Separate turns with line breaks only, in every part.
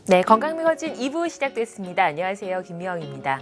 네, 건강미거진 2부 시작됐습니다. 안녕하세요, 김미영입니다.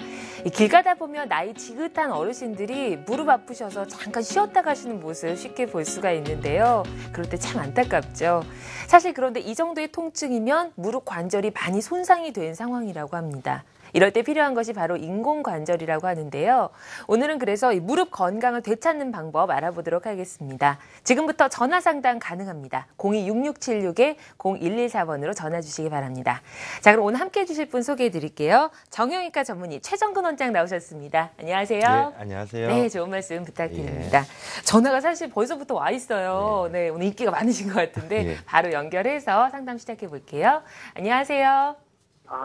길 가다 보면 나이 지긋한 어르신들이 무릎 아프셔서 잠깐 쉬었다 가시는 모습 쉽게 볼 수가 있는데요. 그럴 때 참 안타깝죠. 사실 그런데 이 정도의 통증이면 무릎 관절이 많이 손상이 된 상황이라고 합니다. 이럴 때 필요한 것이 바로 인공관절이라고 하는데요. 오늘은 그래서 이 무릎 건강을 되찾는 방법 알아보도록 하겠습니다. 지금부터 전화 상담 가능합니다. 02-6676-0114번으로 전화 주시기 바랍니다. 자, 그럼 오늘 함께해 주실 분 소개해 드릴게요. 정형외과 전문의 최정근 원장 나오셨습니다. 안녕하세요.
네, 안녕하세요.
네, 좋은 말씀 부탁드립니다. 예. 전화가 사실 벌써부터 와 있어요. 네, 오늘 인기가 많으신 것 같은데 바로 연결해서 상담 시작해 볼게요. 안녕하세요.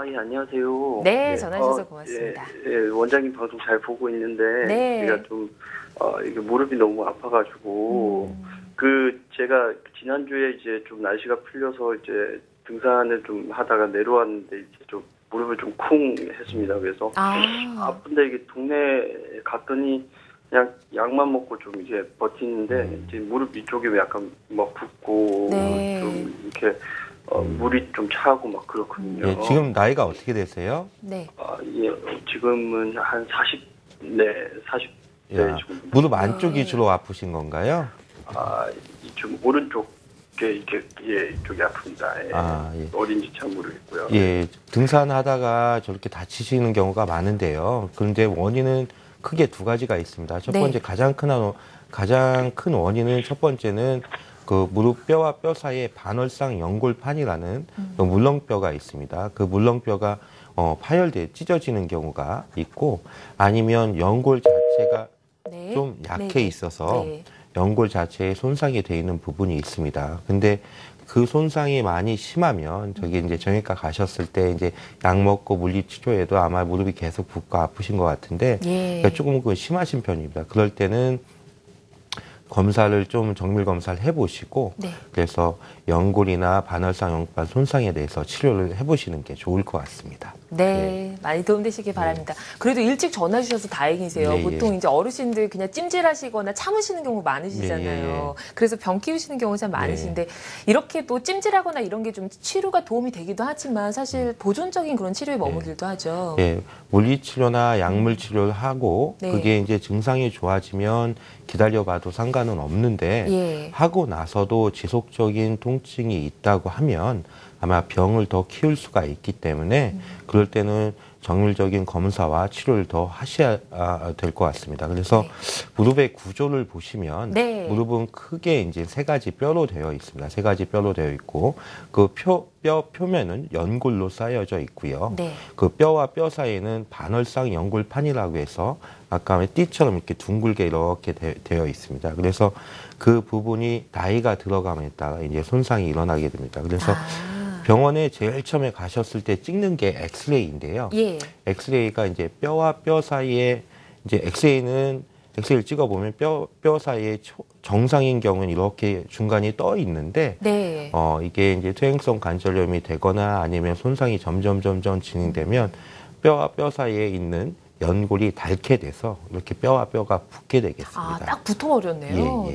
예, 안녕하세요.
네, 전화 주셔서 고맙습니다.
원장님 방송 잘 보고 있는데, 제가 좀, 이게 무릎이 너무 아파가지고, 제가 지난주에 이제 좀 날씨가 풀려서 이제 등산을 좀 하다가 내려왔는데, 이제 좀 무릎을 좀 쿵 했습니다. 그래서, 아픈데 이게 동네에 갔더니, 그냥 약만 먹고 좀 이제 버티는데, 이제 무릎 위쪽이 약간 막 붓고, 좀 이렇게, 물이 좀 차고 막 그렇거든요.
예, 지금 나이가 어떻게 되세요?
네.
지금은 한 40대 정도.
무릎 안쪽이 주로 아프신 건가요?
좀 오른쪽에 이렇게 이쪽이 아픕니다. 어딘지 잘 모르겠고요.
예, 등산하다가 저렇게 다치시는 경우가 많은데요. 그런데 원인은 크게 두 가지가 있습니다. 첫 번째 가장 큰 원인은 첫 번째는 그 무릎 뼈와 뼈 사이에 반월상 연골판이라는 물렁뼈가 있습니다. 그 물렁뼈가 파열돼 찢어지는 경우가 있고, 아니면 연골 자체가 좀 약해 있어서 연골 자체에 손상이 돼 있는 부분이 있습니다. 근데 그 손상이 많이 심하면 저기 이제 정형외과 가셨을 때 이제 약 먹고 물리 치료해도 아마 무릎이 계속 붓고 아프신 것 같은데 조금 심하신 편입니다. 그럴 때는 검사를 좀 정밀 검사를 해보시고 그래서 연골이나 반월상 연골판 손상에 대해서 치료를 해보시는 게 좋을 것 같습니다.
네, 많이 도움되시길 바랍니다. 그래도 일찍 전화 주셔서 다행이세요. 보통 이제 어르신들 그냥 찜질하시거나 참으시는 경우 많으시잖아요. 그래서 병 키우시는 경우 참 많으신데 이렇게 또 찜질하거나 이런 게 좀 치료가 도움이 되기도 하지만 사실 보존적인 그런 치료에 머무르기도 하죠.
물리치료나 약물치료를 하고 그게 이제 증상이 좋아지면 기다려봐도 상관은 없는데 하고 나서도 지속적인 통증이 있다고 하면 아마 병을 더 키울 수가 있기 때문에 그럴 때는 정밀적인 검사와 치료를 더 하셔야 될 것 같습니다. 그래서 무릎의 구조를 보시면 무릎은 크게 이제 세 가지 뼈로 되어 있습니다. 세 가지 뼈로 되어 있고 그 뼈 표면은 연골로 쌓여져 있고요. 그 뼈와 뼈 사이에는 반월상 연골판이라고 해서 아까 띠처럼 이렇게 둥글게 이렇게 되어 있습니다. 그래서 그 부분이 나이가 들어감에 따라 이제 손상이 일어나게 됩니다. 그래서 병원에 제일 처음에 가셨을 때 찍는 게 엑스레이인데요. 엑스레이가 이제 뼈와 뼈 사이에 이제 엑스레이를 찍어보면 뼈 사이에 정상인 경우는 이렇게 중간이 떠 있는데 이게 이제 퇴행성 관절염이 되거나 아니면 손상이 점점 진행되면 뼈와 뼈 사이에 있는 연골이 닳게 돼서 이렇게 뼈와 뼈가 붙게 되겠습니다.
딱 붙어버렸네요.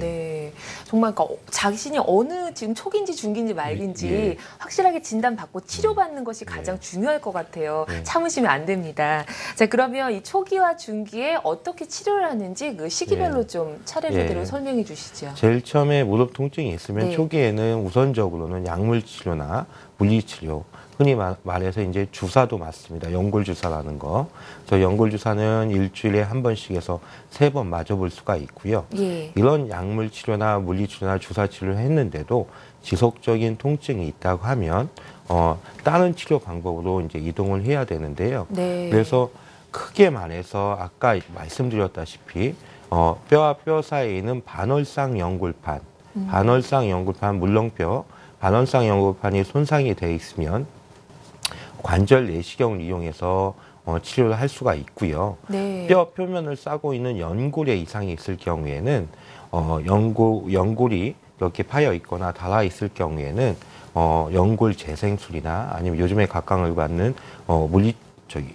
정말 자신이 어느 지금 초기인지 중기인지 말기인지 확실하게 진단받고 치료받는 것이 가장 중요할 것 같아요. 참으시면 안 됩니다. 자, 그러면 이 초기와 중기에 어떻게 치료를 하는지 그 시기별로 좀 차례대로 설명해 주시죠.
제일 처음에 무릎 통증이 있으면 초기에는 우선적으로는 약물 치료나 물리 치료, 흔히 말해서 이제 주사도 맞습니다. 연골 주사라는 거. 그래서 연골 주사는 일주일에 한 번씩 해서 3번 맞아볼 수가 있고요. 이런 약물 치료나 물리 치료나 주사 치료를 했는데도 지속적인 통증이 있다고 하면 다른 치료 방법으로 이제 이동을 해야 되는데요. 그래서 크게 말해서 아까 말씀드렸다시피 뼈와 뼈 사이에 있는 반월상 연골판, 물렁뼈, 반월상 연골판이 손상이 돼 있으면 관절 내시경을 이용해서 치료를 할 수가 있고요. 뼈 표면을 싸고 있는 연골에 이상이 있을 경우에는 연골이 이렇게 파여 있거나 닳아 있을 경우에는 연골 재생술이나 아니면 요즘에 각광을 받는 물리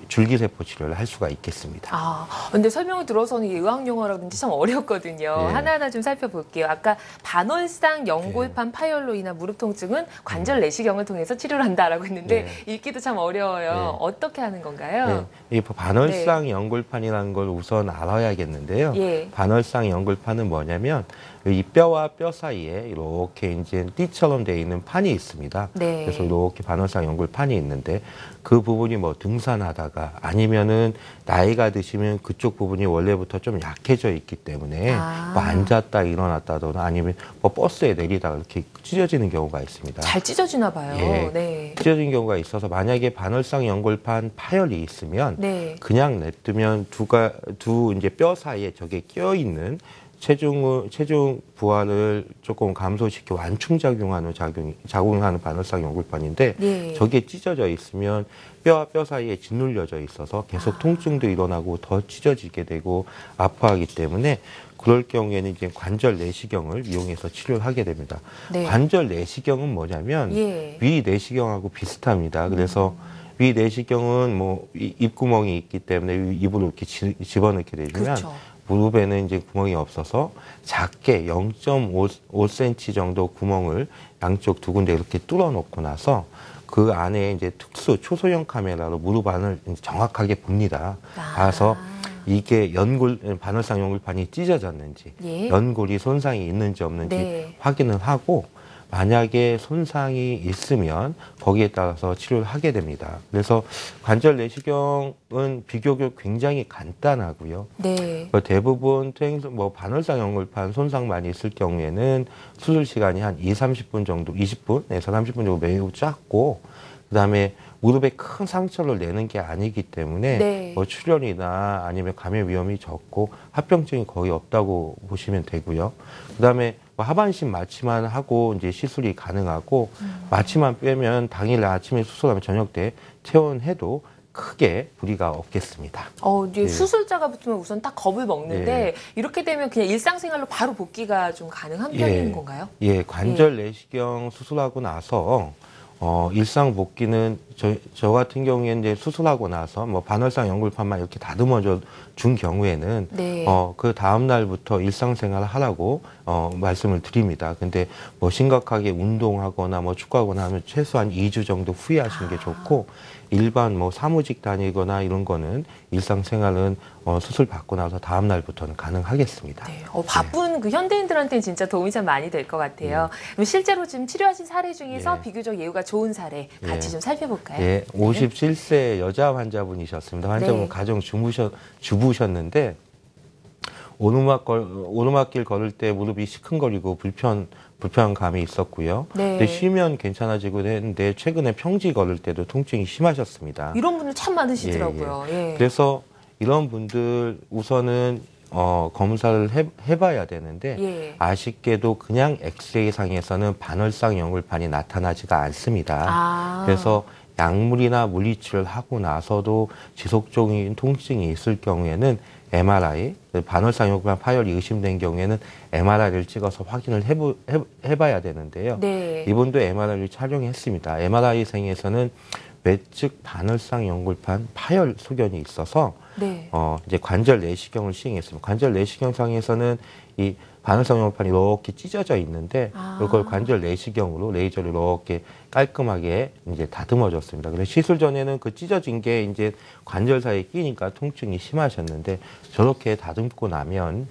줄기세포 치료를 할 수가 있겠습니다.
근데 설명을 들어서는 의학용어라든지 참 어렵거든요. 하나하나 좀 살펴볼게요. 아까 반월상 연골판 파열로 인한 무릎 통증은 관절 내시경을 통해서 치료를 한다라고 했는데 읽기도 참 어려워요. 어떻게 하는 건가요?
이 반월상 연골판이라는 걸 우선 알아야겠는데요. 반월상 연골판은 뭐냐면 이 뼈와 뼈 사이에 이렇게 이제 띠처럼 되어 있는 판이 있습니다. 그래서 이렇게 반월상 연골판이 있는데 그 부분이 뭐 등산하다가 아니면은 나이가 드시면 그쪽 부분이 원래부터 좀 약해져 있기 때문에 뭐 앉았다 일어났다거나 아니면 뭐 버스에 내리다가 이렇게 찢어지는 경우가 있습니다.
잘 찢어지나 봐요.
찢어진 경우가 있어서 만약에 반월상 연골판 파열이 있으면 그냥 냅두면 두 이제 뼈 사이에 저게 끼어 있는 체중 부하를 조금 감소시켜 완충작용하는 작용하는 반월상 연골판인데 저게 찢어져 있으면 뼈와 뼈 사이에 짓눌려져 있어서 계속 통증도 일어나고 더 찢어지게 되고 아파하기 때문에 그럴 경우에는 이제 관절 내시경을 이용해서 치료를 하게 됩니다. 관절 내시경은 뭐냐면 위 내시경하고 비슷합니다. 그래서 위 내시경은 뭐 입구멍이 있기 때문에 입으로 이렇게 집어넣게 되면 무릎에는 이제 구멍이 없어서 작게 0.5cm 정도 구멍을 양쪽 두 군데 이렇게 뚫어 놓고 나서 그 안에 이제 특수 초소형 카메라로 무릎 안을 정확하게 봅니다. 봐서 이게 반월상 연골판이 찢어졌는지, 연골이 손상이 있는지 없는지 확인을 하고 만약에 손상이 있으면 거기에 따라서 치료를 하게 됩니다. 그래서 관절 내시경은 비교적 굉장히 간단하고요. 대부분 반월상 연골판 손상 많이 있을 경우에는 수술 시간이 한 30분 정도, 20분에서 30분 정도 매우 짧고 그다음에 무릎에 큰 상처를 내는 게 아니기 때문에 뭐 출혈이나 아니면 감염 위험이 적고 합병증이 거의 없다고 보시면 되고요. 그다음에 하반신 마취만 하고 이제 시술이 가능하고 마취만 빼면 당일 아침에 수술하면 저녁 때 퇴원해도 크게 무리가 없겠습니다.
이제 수술자가 붙으면 우선 딱 겁을 먹는데 이렇게 되면 그냥 일상생활로 바로 복귀가 좀 가능한 편인 건가요?
관절 내시경 수술하고 나서 일상 복귀는 저 같은 경우에는 이제 수술하고 나서 뭐 반월상 연골판만 이렇게 다듬어줘 준 경우에는 그 다음 날부터 일상생활을 하라고 말씀을 드립니다. 근데 뭐 심각하게 운동하거나 뭐 축구하거나 하면 최소한 2주 정도 후에 하시는 게 좋고 일반 뭐 사무직 다니거나 이런 거는 일상생활은 수술 받고 나서 다음 날부터는 가능하겠습니다.
바쁜 그 현대인들한테는 진짜 도움이 참 많이 될 것 같아요. 그럼 실제로 지금 치료하신 사례 중에서 비교적 예후가 좋은 사례 같이 좀 살펴볼까요?
57세 여자 환자분이셨습니다. 환자분 가정 주부셨는데 오르막길 걸을 때 무릎이 시큰거리고 불편감이 있었고요. 근데 쉬면 괜찮아지고 했는데 최근에 평지 걸을 때도 통증이 심하셨습니다.
이런 분들 참 많으시더라고요.
그래서 이런 분들 우선은 검사를 해봐야 되는데 아쉽게도 그냥 엑스레이 상에서는 반월상 연골판이 나타나지가 않습니다. 그래서 약물이나 물리치료를 하고 나서도 지속적인 통증이 있을 경우에는 MRI, 반월상 연골판 파열이 의심된 경우에는 MRI를 찍어서 확인을 해봐야 되는데요. 이분도 MRI를 촬영했습니다. MRI상에서는 외측 반월상 연골판 파열 소견이 있어서 이제 관절 내시경을 시행했습니다. 관절 내시경상에서는 이 반월상 연골판이 이렇게 찢어져 있는데 이걸 관절 내시경으로 레이저로 이렇게 깔끔하게 이제 다듬어줬습니다. 그래서 시술 전에는 그 찢어진 게 이제 관절 사이에 끼니까 통증이 심하셨는데 저렇게 다듬고 나면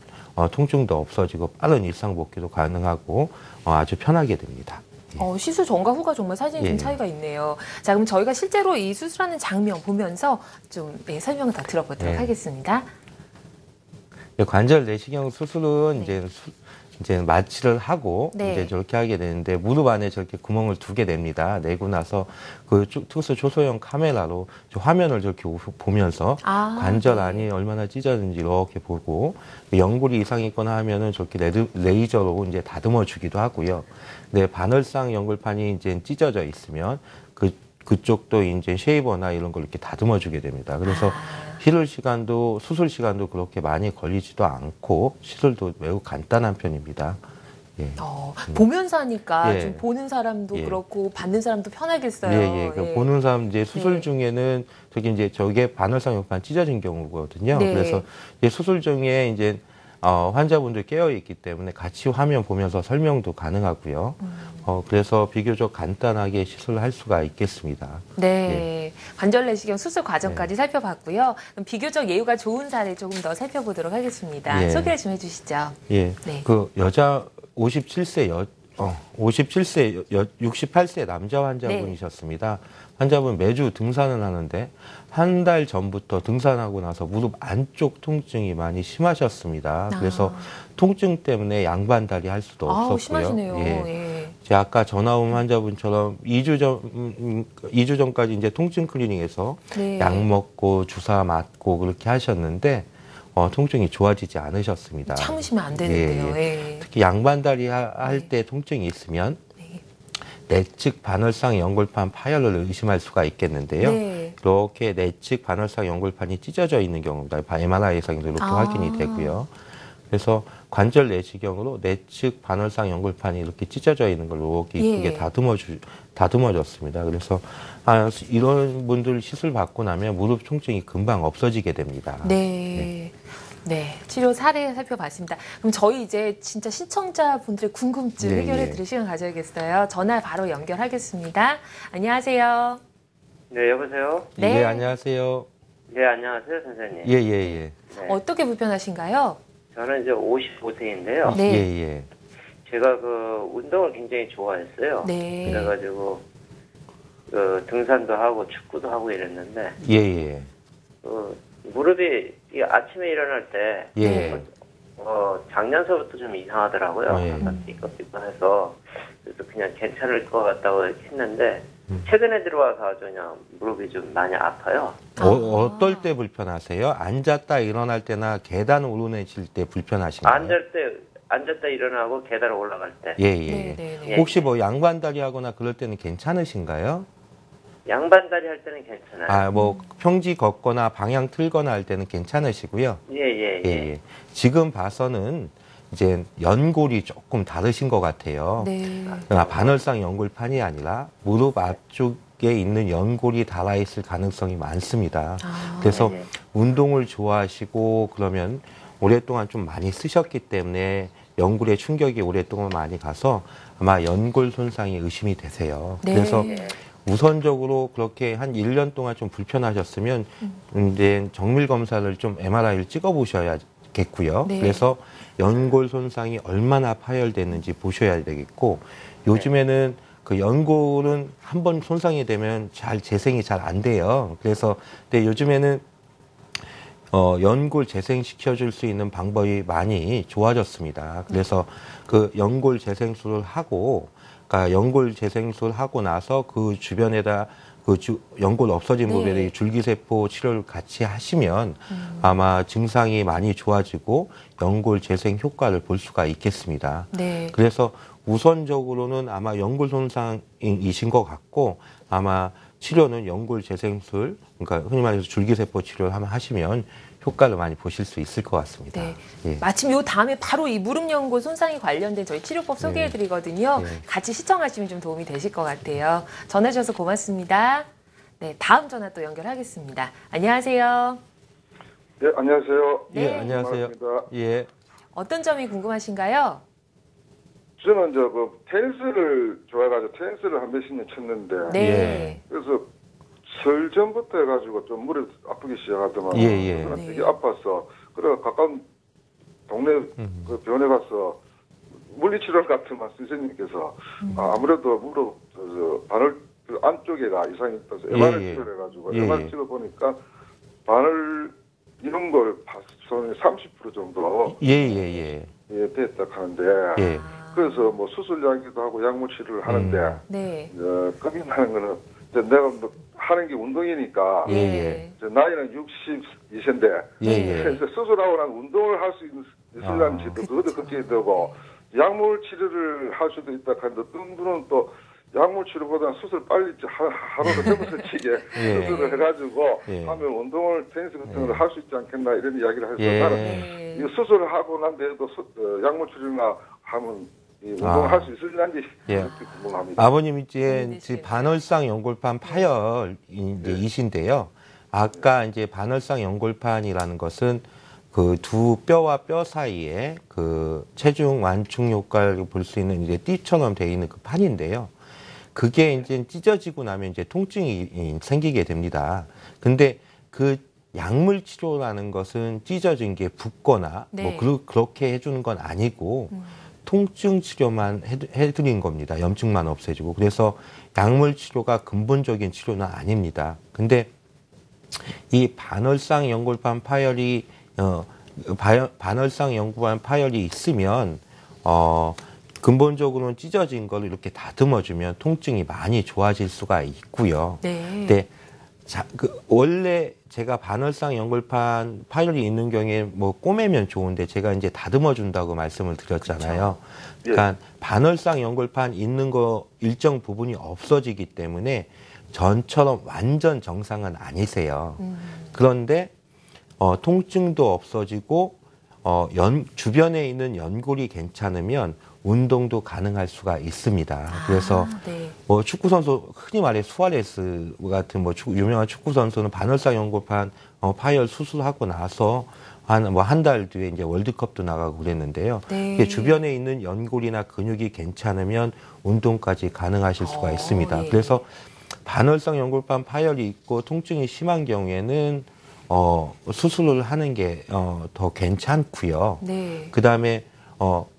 통증도 없어지고 빠른 일상 복귀도 가능하고 아주 편하게 됩니다.
시술 전과 후가 정말 사진이 좀 차이가 있네요. 자, 그럼 저희가 실제로 이 수술하는 장면 보면서 좀 설명을 다 들어보도록 하겠습니다.
관절 내시경 수술은 이제 마취를 하고 이제 저렇게 하게 되는데 무릎 안에 저렇게 구멍을 2개 냅니다. 내고 나서 그 특수 초소형 카메라로 화면을 저렇게 보면서 관절 안이 얼마나 찢어졌는지 이렇게 보고 연골이 이상이 있거나 하면은 저렇게 레이저로 이제 다듬어 주기도 하고요. 근데 반월상 연골판이 이제 찢어져 있으면 그쪽도 이제 쉐이버나 이런 걸 이렇게 다듬어 주게 됩니다. 그래서 수술 시간도 그렇게 많이 걸리지도 않고 시술도 매우 간단한 편입니다. 예.
보면서 하니까
예.
좀 보는 사람도
예.
그렇고 받는 사람도 편하겠어요.
예, 예. 보는 사람 이제 수술
네.
중에는 저게 반월상 연골판 찢어진 경우거든요.
네.
그래서 이제 수술 중에 이제 환자분들 깨어 있기 때문에 같이 화면 보면서 설명도 가능하고요. 그래서 비교적 간단하게 시술을 할 수가 있겠습니다.
네.
예.
관절 내시경 수술 과정까지 살펴봤고요. 그럼 비교적 예후가 좋은 사례 조금 더 살펴보도록 하겠습니다.
예.
소개를 좀 해주시죠.
예.
네.
그 여자 57세 68세 남자 환자분이셨습니다. 환자분 매주 등산을 하는데 한 달 전부터 등산하고 나서 무릎 안쪽 통증이 많이 심하셨습니다. 그래서 통증 때문에 양반 다리 할 수도 없었고요.
심하시네요.
예.
예.
제가 아까 전화 온 환자분처럼 2주 전까지 이제 통증 클리닉에서
네.
약 먹고 주사 맞고 그렇게 하셨는데 통증이 좋아지지 않으셨습니다.
참으시면 안 되는데요.
예, 예.
예.
특히 양반다리 할 때 통증이 있으면 내측 반월상 연골판 파열을 의심할 수가 있겠는데요.
네.
이렇게 내측 반월상 연골판이 찢어져 있는 경우가 MRI상에도 이렇게 확인이 되고요. 그래서 관절 내시경으로 내측 반월상 연골판이 이렇게 찢어져 있는 걸 이렇게 이쁘게 다듬어졌습니다. 그래서 이런 분들 시술 받고 나면 무릎 통증이 금방 없어지게 됩니다.
네. 네, 치료 사례 살펴봤습니다. 그럼 저희 이제 진짜 시청자분들의 궁금증
네,
해결해 드릴 시간 가져야겠어요. 전화 바로 연결하겠습니다. 안녕하세요.
네, 여보세요?
네.
예, 안녕하세요.
네, 안녕하세요, 선생님.
예, 예, 예.
네.
어떻게 불편하신가요?
저는 이제 55세인데요.
네.
예, 예.
제가 그 운동을 굉장히 좋아했어요.
네.
그래가지고 그 등산도 하고 축구도 하고 이랬는데
예, 예.
무릎이 이 아침에 일어날 때
예.
작년서부터 좀 이상하더라고요.
예.
약간 삐걱삐걱해서 그래서 그냥 괜찮을 것 같다고 했는데 최근에 들어와서 아주 그냥 무릎이 좀 많이 아파요.
어떨 때 불편하세요? 앉았다 일어날 때나 계단 오르내실 때 불편하신가요?
앉았다 일어나고 계단 올라갈 때.
예, 예.
네, 네, 네.
혹시 뭐 양반다리 하거나 그럴 때는 괜찮으신가요?
양반다리 할 때는 괜찮아요.
뭐 평지 걷거나 방향 틀거나 할 때는 괜찮으시고요.
예.
예. 지금 봐서는 이제 연골이 조금 다르신 것 같아요.
네.
반월상 연골판이 아니라 무릎 앞쪽에 있는 연골이 닳아있을 가능성이 많습니다. 그래서
네.
운동을 좋아하시고 그러면 오랫동안 좀 많이 쓰셨기 때문에 연골에 충격이 오랫동안 많이 가서 아마 연골 손상이 의심이 되세요.
네.
그래서 우선적으로 그렇게 한 1년 동안 좀 불편하셨으면 이제 정밀 검사를 좀 MRI를 찍어 보셔야겠고요.
네.
그래서 연골 손상이 얼마나 파열됐는지 보셔야 되겠고 요즘에는 그 연골은 한번 손상이 되면 재생이 잘 안 돼요. 그래서 근데 요즘에는 연골 재생시켜줄 수 있는 방법이 많이 좋아졌습니다. 그래서 그 연골 재생술을 하고, 그러니까 연골 재생술 하고 나서 그 주변에다 연골 없어진 부분에 줄기세포 치료를 같이 하시면 아마 증상이 많이 좋아지고 연골 재생 효과를 볼 수가 있겠습니다.
네.
그래서 우선적으로는 아마 연골 손상이신 것 같고 아마 치료는 연골 재생술, 그러니까 흔히 말해서 줄기세포 치료를 하시면 효과를 많이 보실 수 있을 것 같습니다.
네.
예.
마침 요 다음에 바로 이 무릎 연골 손상이 관련된 저희 치료법 소개해 드리거든요. 같이 시청하시면 좀 도움이 되실 것 같아요. 전화 주셔서 고맙습니다. 네, 다음 전화 또 연결하겠습니다. 안녕하세요.
네, 안녕하세요.
네.
예, 안녕하세요.
반갑습니다.
예.
어떤 점이 궁금하신가요?
저는 테니스를 좋아해가지고 테니스를 한 몇십 년 쳤는데
네.
그래서 설 전부터 해가지고 좀 무릎이 아프기 시작하더만
예.
되게 아팠어. 그래 가까운 동네 그 병원에 가서 물리치료 같은 선생님께서 아무래도 무릎 바늘 안쪽에가 이상이 있어서 MRI 치료를 해가지고 MRI 찍어 보니까 바늘 이런 걸 파손이 30% 정도 됐다 하는데 그래서 뭐 수술 이야기도 하고 약물 치료를 하는데
네.
고민하는 거는 내가 뭐 하는 게 운동이니까 나이는 62세인데 그래서 수술하고 난 운동을 할 수 있을런지도 그것도 걱정이 되고 약물 치료를 할 수도 있다 하는데 어떤 분은 또 약물 치료보다 수술 빨리 하루도 넘어서치게 수술을 해가지고 하면 운동을 테니스 같은 걸 할 수 있지 않겠나 이런 이야기를 해서 나는 이 수술을 하고 난 뒤에도 약물 치료나 하면 운동할 수 있을지
예.
궁금합니다.
아버님 이제 반월상 연골판 파열이신데요. 아까 이제 반월상 연골판이라는 것은 그 두 뼈와 뼈 사이에 그 체중 완충 효과를 볼 수 있는 이제 띠처럼 되어 있는 그 판인데요. 그게 이제 찢어지고 나면 이제 통증이 생기게 됩니다. 근데 그 약물 치료라는 것은 찢어진 게 붓거나 뭐 그렇게 해주는 건 아니고 통증 치료만 해드린 겁니다. 염증만 없애주고. 그래서 약물 치료가 근본적인 치료는 아닙니다. 근데 이 반월상 연골판 파열이 반월상 연골판 파열이 있으면 근본적으로는 찢어진 걸 이렇게 다듬어주면 통증이 많이 좋아질 수가 있고요. 근데 원래 제가 반월상 연골판 파열이 있는 경우에 뭐 꼬매면 좋은데 제가 이제 다듬어 준다고 말씀을 드렸잖아요. 그렇죠. 그러니까 반월상 연골판 있는 거 일정 부분이 없어지기 때문에 전처럼 완전 정상은 아니세요. 그런데 통증도 없어지고 주변에 있는 연골이 괜찮으면 운동도 가능할 수가 있습니다. 그래서 뭐 축구 선수 흔히 말해 수아레스 같은 뭐 유명한 축구 선수는 반월상 연골판 파열 수술하고 나서 한 달 뒤에 이제 월드컵도 나가고 그랬는데요. 주변에 있는 연골이나 근육이 괜찮으면 운동까지 가능하실 수가 있습니다. 그래서 반월상 연골판 파열이 있고 통증이 심한 경우에는 수술을 하는 게 더 괜찮고요. 그다음에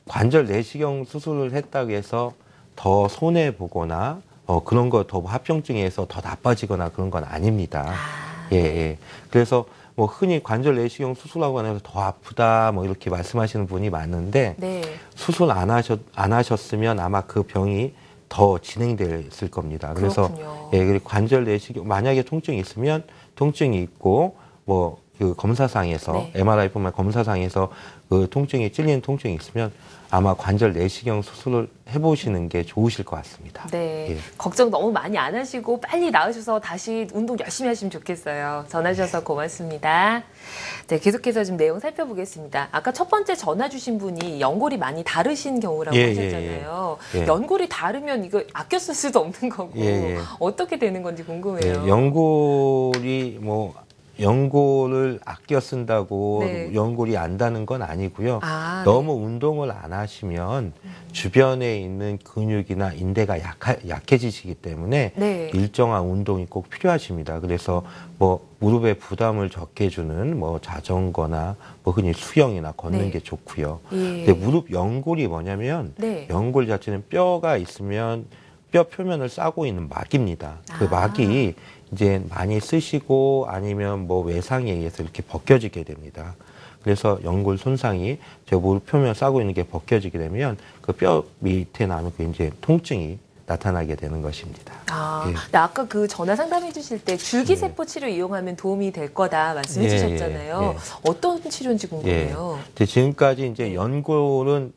관절 내시경 수술을 했다고 해서 더 손해 보거나 그런 거 더 합병증에서 더 나빠지거나 그런 건 아닙니다. 예. 그래서 뭐 흔히 관절 내시경 수술하고 나서 더 아프다 뭐 이렇게 말씀하시는 분이 많은데 수술 안 하셨으면 아마 그 병이 더 진행됐을 겁니다. 그래서 그리고 관절 내시경 만약에 통증이 있으면 통증이 있고 뭐 그 검사상에서 MRI뿐만 검사상에서 그 통증이 찔리는 통증이 있으면 아마 관절 내시경 수술을 해보시는 게 좋으실 것 같습니다.
걱정 너무 많이 안 하시고 빨리 나으셔서 다시 운동 열심히 하시면 좋겠어요. 전화 주셔서 고맙습니다. 계속해서 좀 내용 살펴보겠습니다. 아까 첫 번째 전화 주신 분이 연골이 많이 다르신 경우라고 하셨잖아요. 연골이 다르면 이거 아껴 쓸 수도 없는 거고 어떻게 되는 건지 궁금해요.
연골을 아껴 쓴다고 연골이 안다는 건 아니고요. 너무 운동을 안 하시면 주변에 있는 근육이나 인대가 약해지시기 때문에 일정한 운동이 꼭 필요하십니다. 그래서 뭐 무릎에 부담을 적게 주는 뭐 자전거나 뭐 흔히 수영이나 걷는 게 좋고요. 근데 무릎 연골이 뭐냐면 연골 자체는 뼈가 있으면 뼈 표면을 싸고 있는 막입니다. 그 막이 이제 많이 쓰시고 아니면 뭐 외상에 의해서 이렇게 벗겨지게 됩니다. 그래서 연골 손상이 저 무릎 표면 싸고 있는 게 벗겨지게 되면 그 뼈 밑에 나면 그 이제 통증이 나타나게 되는 것입니다.
아까 그 전화 상담해 주실 때 줄기세포 치료 이용하면 도움이 될 거다 말씀해 주셨잖아요. 어떤 치료인지 궁금해요.
지금까지 이제 연골은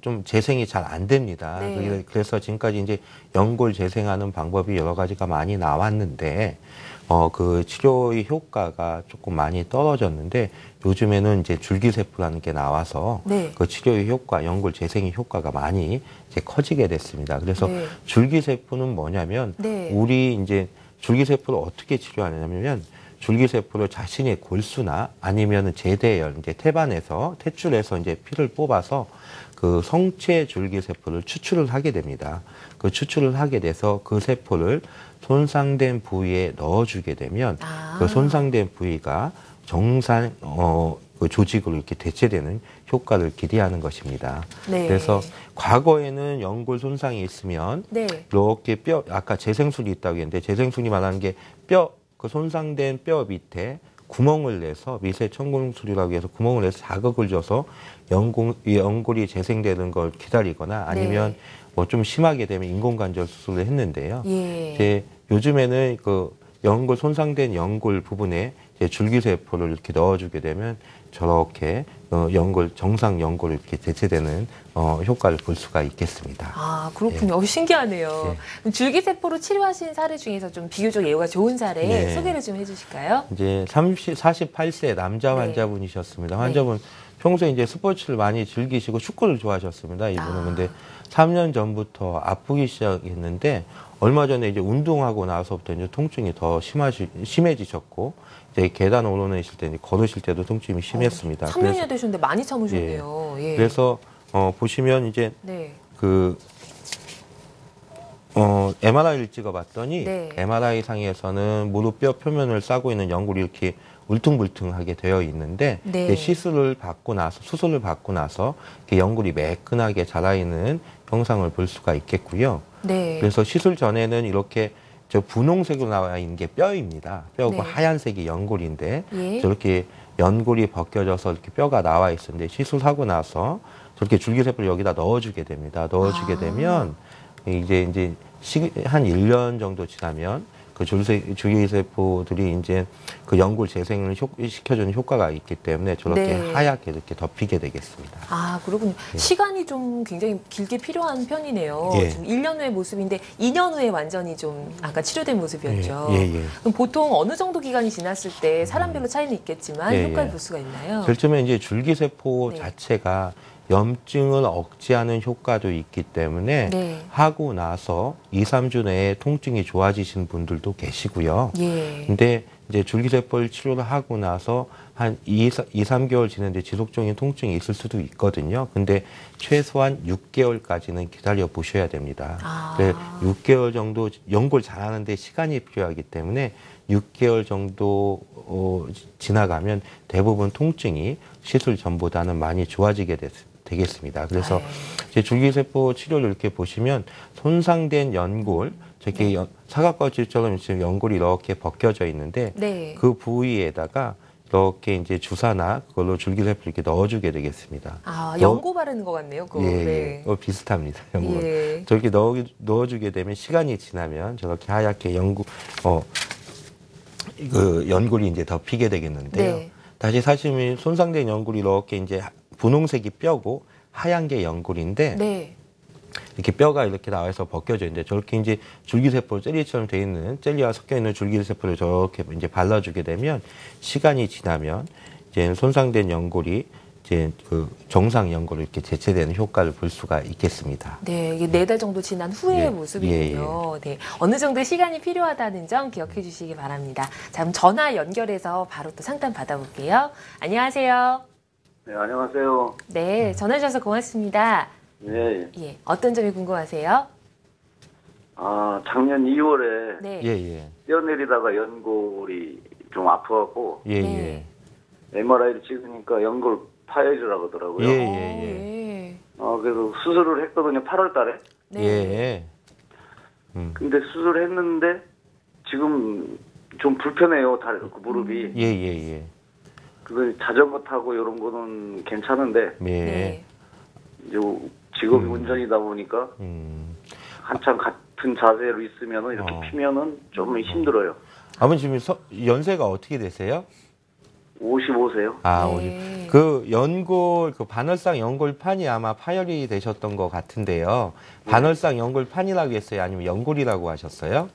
좀 재생이 잘 안 됩니다. 그래서 지금까지 이제 연골 재생하는 방법이 여러 가지가 많이 나왔는데 그 치료의 효과가 조금 많이 떨어졌는데 요즘에는 이제 줄기세포라는 게 나와서 그 치료의 효과, 연골 재생의 효과가 많이 이제 커지게 됐습니다. 그래서 줄기세포는 뭐냐면 우리 이제 줄기세포를 어떻게 치료하냐면 줄기세포를 자신의 골수나 아니면은 제대열 이제 퇴출해서 이제 피를 뽑아서 그 성체 줄기세포를 추출을 하게 됩니다. 그 추출을 하게 돼서 그 세포를 손상된 부위에 넣어주게 되면 그 손상된 부위가 정상 그 조직으로 이렇게 대체되는 효과를 기대하는 것입니다. 그래서 과거에는 연골 손상이 있으면 이렇게 뼈 아까 재생술이 있다고 했는데 재생술이 말하는 게 그 손상된 뼈 밑에 구멍을 내서 미세 천공술이라고 해서 구멍을 내서 자극을 줘서 연골이 재생되는 걸 기다리거나 아니면 뭐 좀 심하게 되면 인공관절 수술을 했는데요. 이제 요즘에는 그 연골 손상된 연골 부분에 이제 줄기세포를 이렇게 넣어주게 되면 저렇게 정상 연골이 이렇게 대체되는 효과를 볼 수가 있겠습니다.
그렇군요. 신기하네요. 줄기세포로 치료하신 사례 중에서 좀 비교적 예후가 좋은 사례 소개를 좀 해주실까요?
이제 48세 남자 환자분이셨습니다. 환자분 평소에 이제 스포츠를 많이 즐기시고 축구를 좋아하셨습니다. 이분은. 근데 3년 전부터 아프기 시작했는데 얼마 전에 이제 운동하고 나서부터 이제 통증이 더 심해지셨고 이제 계단 오르내실 때, 걸으실 때도 통증이 심했습니다.
3년이나 되셨는데 많이 참으셨네요. 예.
그래서 보시면 이제 MRI를 찍어봤더니 MRI 상에서는 무릎뼈 표면을 싸고 있는 연골이 이렇게 울퉁불퉁하게 되어 있는데 수술을 받고 나서 이렇게 연골이 매끈하게 자라있는 형상을 볼 수가 있겠고요. 그래서 시술 전에는 이렇게 저 분홍색으로 나와 있는 게 뼈입니다. 뼈고 하얀색이 연골인데 저렇게 연골이 벗겨져서 이렇게 뼈가 나와 있었는데 시술하고 나서 저렇게 줄기세포를 여기다 넣어주게 됩니다. 넣어주게 되면 이제 한 1년 정도 지나면 그 줄기세포들이 이제 그 연골 재생을 시켜주는 효과가 있기 때문에 저렇게 하얗게 이렇게 덮이게 되겠습니다.
아, 그렇군요. 시간이 좀 굉장히 길게 필요한 편이네요. 지금 1년 후의 모습인데 2년 후에 완전히 좀 아까 치료된 모습이었죠. 그럼 보통 어느 정도 기간이 지났을 때 사람별로 차이는 있겠지만 효과를 볼 수가 있나요?
결점은 이제 줄기세포 자체가 염증을 억제하는 효과도 있기 때문에 하고 나서 2, 3주 내에 통증이 좋아지신 분들도 계시고요. 근데 이제 줄기세포를 치료를 하고 나서 한 2, 3개월 지났는데 지속적인 통증이 있을 수도 있거든요. 근데 최소한 6개월까지는 기다려 보셔야 됩니다. 6개월 정도 연골 자라는데 시간이 필요하기 때문에 6개월 정도 지나가면 대부분 통증이 시술 전보다는 많이 좋아지게 되겠습니다. 그래서 이제 줄기세포 치료를 이렇게 보시면 손상된 연골, 저렇게 사각거질처럼 지금 연골이 이렇게 벗겨져 있는데 그 부위에다가 이렇게 이제 주사나 그걸로 줄기세포를 이렇게 넣어주게 되겠습니다.
연고 바르는 것 같네요. 그거.
비슷합니다. 연고. 저렇게 넣어주게 되면 시간이 지나면 저렇게 하얗게 그 연골이 이제 덮이게 되겠는데요. 다시 사시면 손상된 연골이 이렇게 이제 분홍색이 뼈고 하얀 게 연골인데 이렇게 뼈가 이렇게 나와서 벗겨져 있는데 저렇게 이제 줄기세포 젤리처럼 돼 있는 젤리와 섞여 있는 줄기세포를 저렇게 이제 발라주게 되면 시간이 지나면 이제 손상된 연골이 이제 그 정상 연골로 이렇게 재체되는 효과를 볼 수가 있겠습니다.
이게 4달 정도 지난 후의 모습이군요. 어느 정도 시간이 필요하다는 점 기억해 주시기 바랍니다. 자, 그럼 전화 연결해서 바로 또 상담 받아볼게요. 안녕하세요.
네, 안녕하세요.
네, 전화 주셔서 고맙습니다. 어떤 점이 궁금하세요?
작년 2월에 뼈 내리다가 연골이 좀 아파갖고 MRI를 찍으니까 연골 파열이라고 하더라고요. 그래서 수술을 했거든요. 8월 달에. 근데 수술을 했는데 지금 좀 불편해요. 그 무릎이. 그거 자전거 타고 이런 거는 괜찮은데 이제 직업이 운전이다 보니까 한참 같은 자세로 있으면은 이렇게 피면은 좀 힘들어요.
아버님 지금 연세가 어떻게 되세요?
55세요.
그 연골, 그 반월상 연골판이 아마 파열이 되셨던 것 같은데요. 반월상 연골판이라고 했어요? 아니면 연골이라고 하셨어요?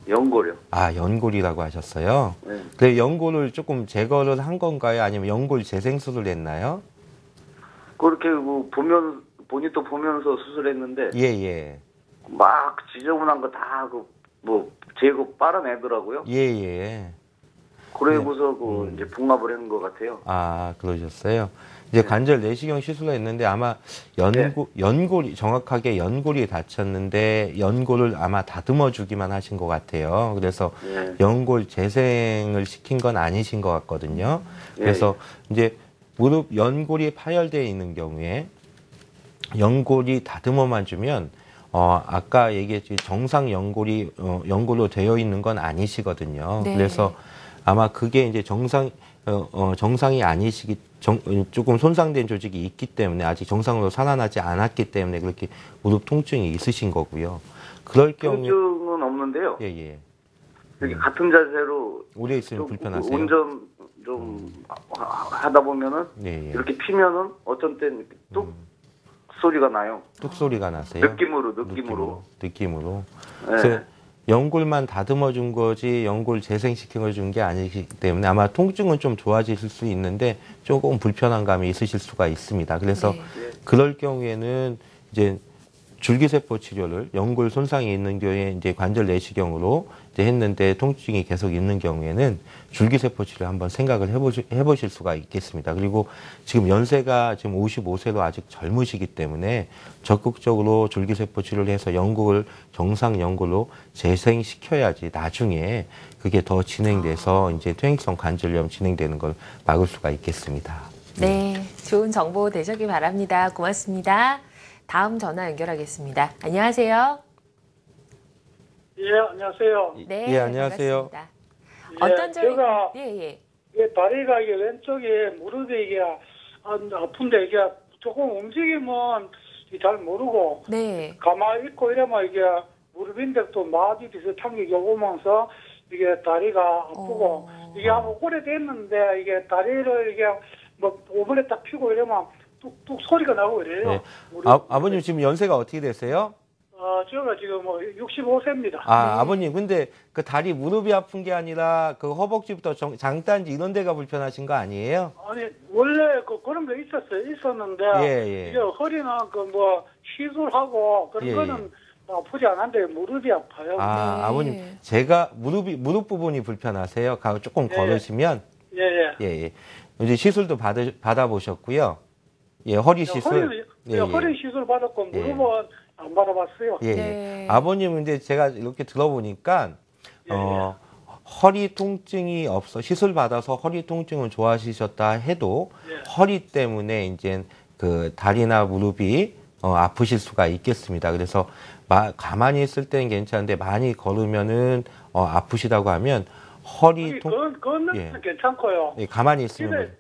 연골이요.
연골이라고 하셨어요? 그래, 연골을 조금 제거를 한 건가요? 아니면 연골 재생술을 했나요?
그렇게 모니터 보면서 수술했는데. 막 지저분한 거 다 제거 빨아내더라고요. 그래고서 이제 봉합을 한 것 같아요.
그러셨어요? 이제 관절 내시경 시술을 했는데 아마 연골이 정확하게 연골이 다쳤는데 연골을 아마 다듬어 주기만 하신 것 같아요. 그래서 연골 재생을 시킨 건 아니신 것 같거든요. 그래서 이제 무릎 연골이 파열되어 있는 경우에 연골이 다듬어만 주면 아까 얘기했지 정상 연골이 연골로 되어 있는 건 아니시거든요. 그래서 아마 그게 이제 정상이 아니시기 조금 손상된 조직이 있기 때문에 아직 정상으로 살아나지 않았기 때문에 그렇게 무릎 통증이 있으신 거고요. 그럴 경우
통증은 없는데요. 이렇게 같은 자세로
오래 있으면 불편하세요.
운전 좀 하다 보면은 이렇게 피면은 어떤 때는 뚝 소리가 나요.
뚝 소리가 나세요?
느낌으로.
그래서 연골만 다듬어 준 거지 연골 재생시켜 준 게 아니기 때문에 아마 통증은 좀 좋아지실 수 있는데 조금 불편한 감이 있으실 수가 있습니다. 그래서 그럴 경우에는 이제 줄기세포 치료를 연골 손상이 있는 경우에 이제 관절 내시경으로 이제 했는데 통증이 계속 있는 경우에는 줄기세포 치료 한번 생각을 해보실 수가 있겠습니다. 그리고 지금 연세가 지금 55세로 아직 젊으시기 때문에 적극적으로 줄기세포 치료를 해서 연골을 정상 연골로 재생시켜야지 나중에 그게 더 진행돼서 이제 퇴행성 관절염 진행되는 걸 막을 수가 있겠습니다.
네, 좋은 정보 되셨길 바랍니다. 고맙습니다. 다음 전화 연결하겠습니다. 안녕하세요.
예, 안녕하세요.
네,
예, 안녕하세요.
반갑습니다.
예,
어떤 점이
제가
예.
다리가 이게 왼쪽에 무릎이 이게 아픈데 이게 조금 움직이면 잘 모르고
네.
가만히 있고 이러면 이게 무릎인데 또 마비 비슷한 게 오면서 이게 다리가 아프고 이게 아주 오래됐는데 이게 다리를 이게 뭐 오븐에 딱 피고 이러면 뚝뚝 소리가 나고 이래요.
네. 아버님 지금 연세가 어떻게 되세요?
제가 지금 뭐 65세입니다.
네.
아버님, 근데 그 다리 무릎이 아픈 게 아니라 그 허벅지부터 장단지 이런 데가 불편하신 거 아니에요?
아니 원래 그런 거 있었는데
예.
이제 허리는 그 뭐 시술하고 그런
예,
거는 아프지 않은데 무릎이 아파요.
네.
아버님, 제가 무릎 부분이 불편하세요. 조금 걸으시면 예. 이제 시술도 받아보셨고요. 예, 허리 시술.
허리 시술 받았고 무릎은 안 받아봤어요.
예.
네.
아버님은 이제 제가 이렇게 들어보니까 허리 통증이 시술 받아서 허리 통증을 좋아지셨다 해도 허리 때문에 이제 그 다리나 무릎이 아프실 수가 있겠습니다. 그래서 가만히 있을 때는 괜찮은데 많이 걸으면은 아프시다고 하면
그건 괜찮고요.
예, 가만히 있으면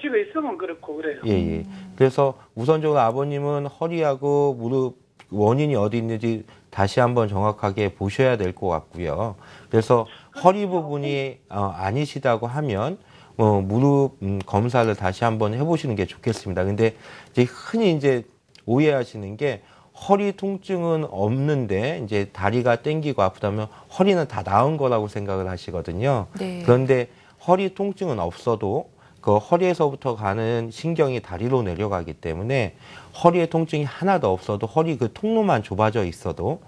집에 있으면 그렇고 그래요.
예. 그래서 우선적으로 아버님은 허리하고 무릎 원인이 어디 있는지 다시 한번 정확하게 보셔야 될 것 같고요. 그래서 허리 부분이 아니시다고 하면 무릎 검사를 다시 한번 해보시는 게 좋겠습니다. 근데 이제 흔히 이제 오해하시는 게 허리 통증은 없는데 이제 다리가 땡기고 아프다면 허리는 다 나은 거라고 생각을 하시거든요.
네.
그런데 허리 통증은 없어도 그 허리에서부터 가는 신경이 다리로 내려가기 때문에 허리에 통증이 하나도 없어도 허리 그 통로만 좁아져 있어도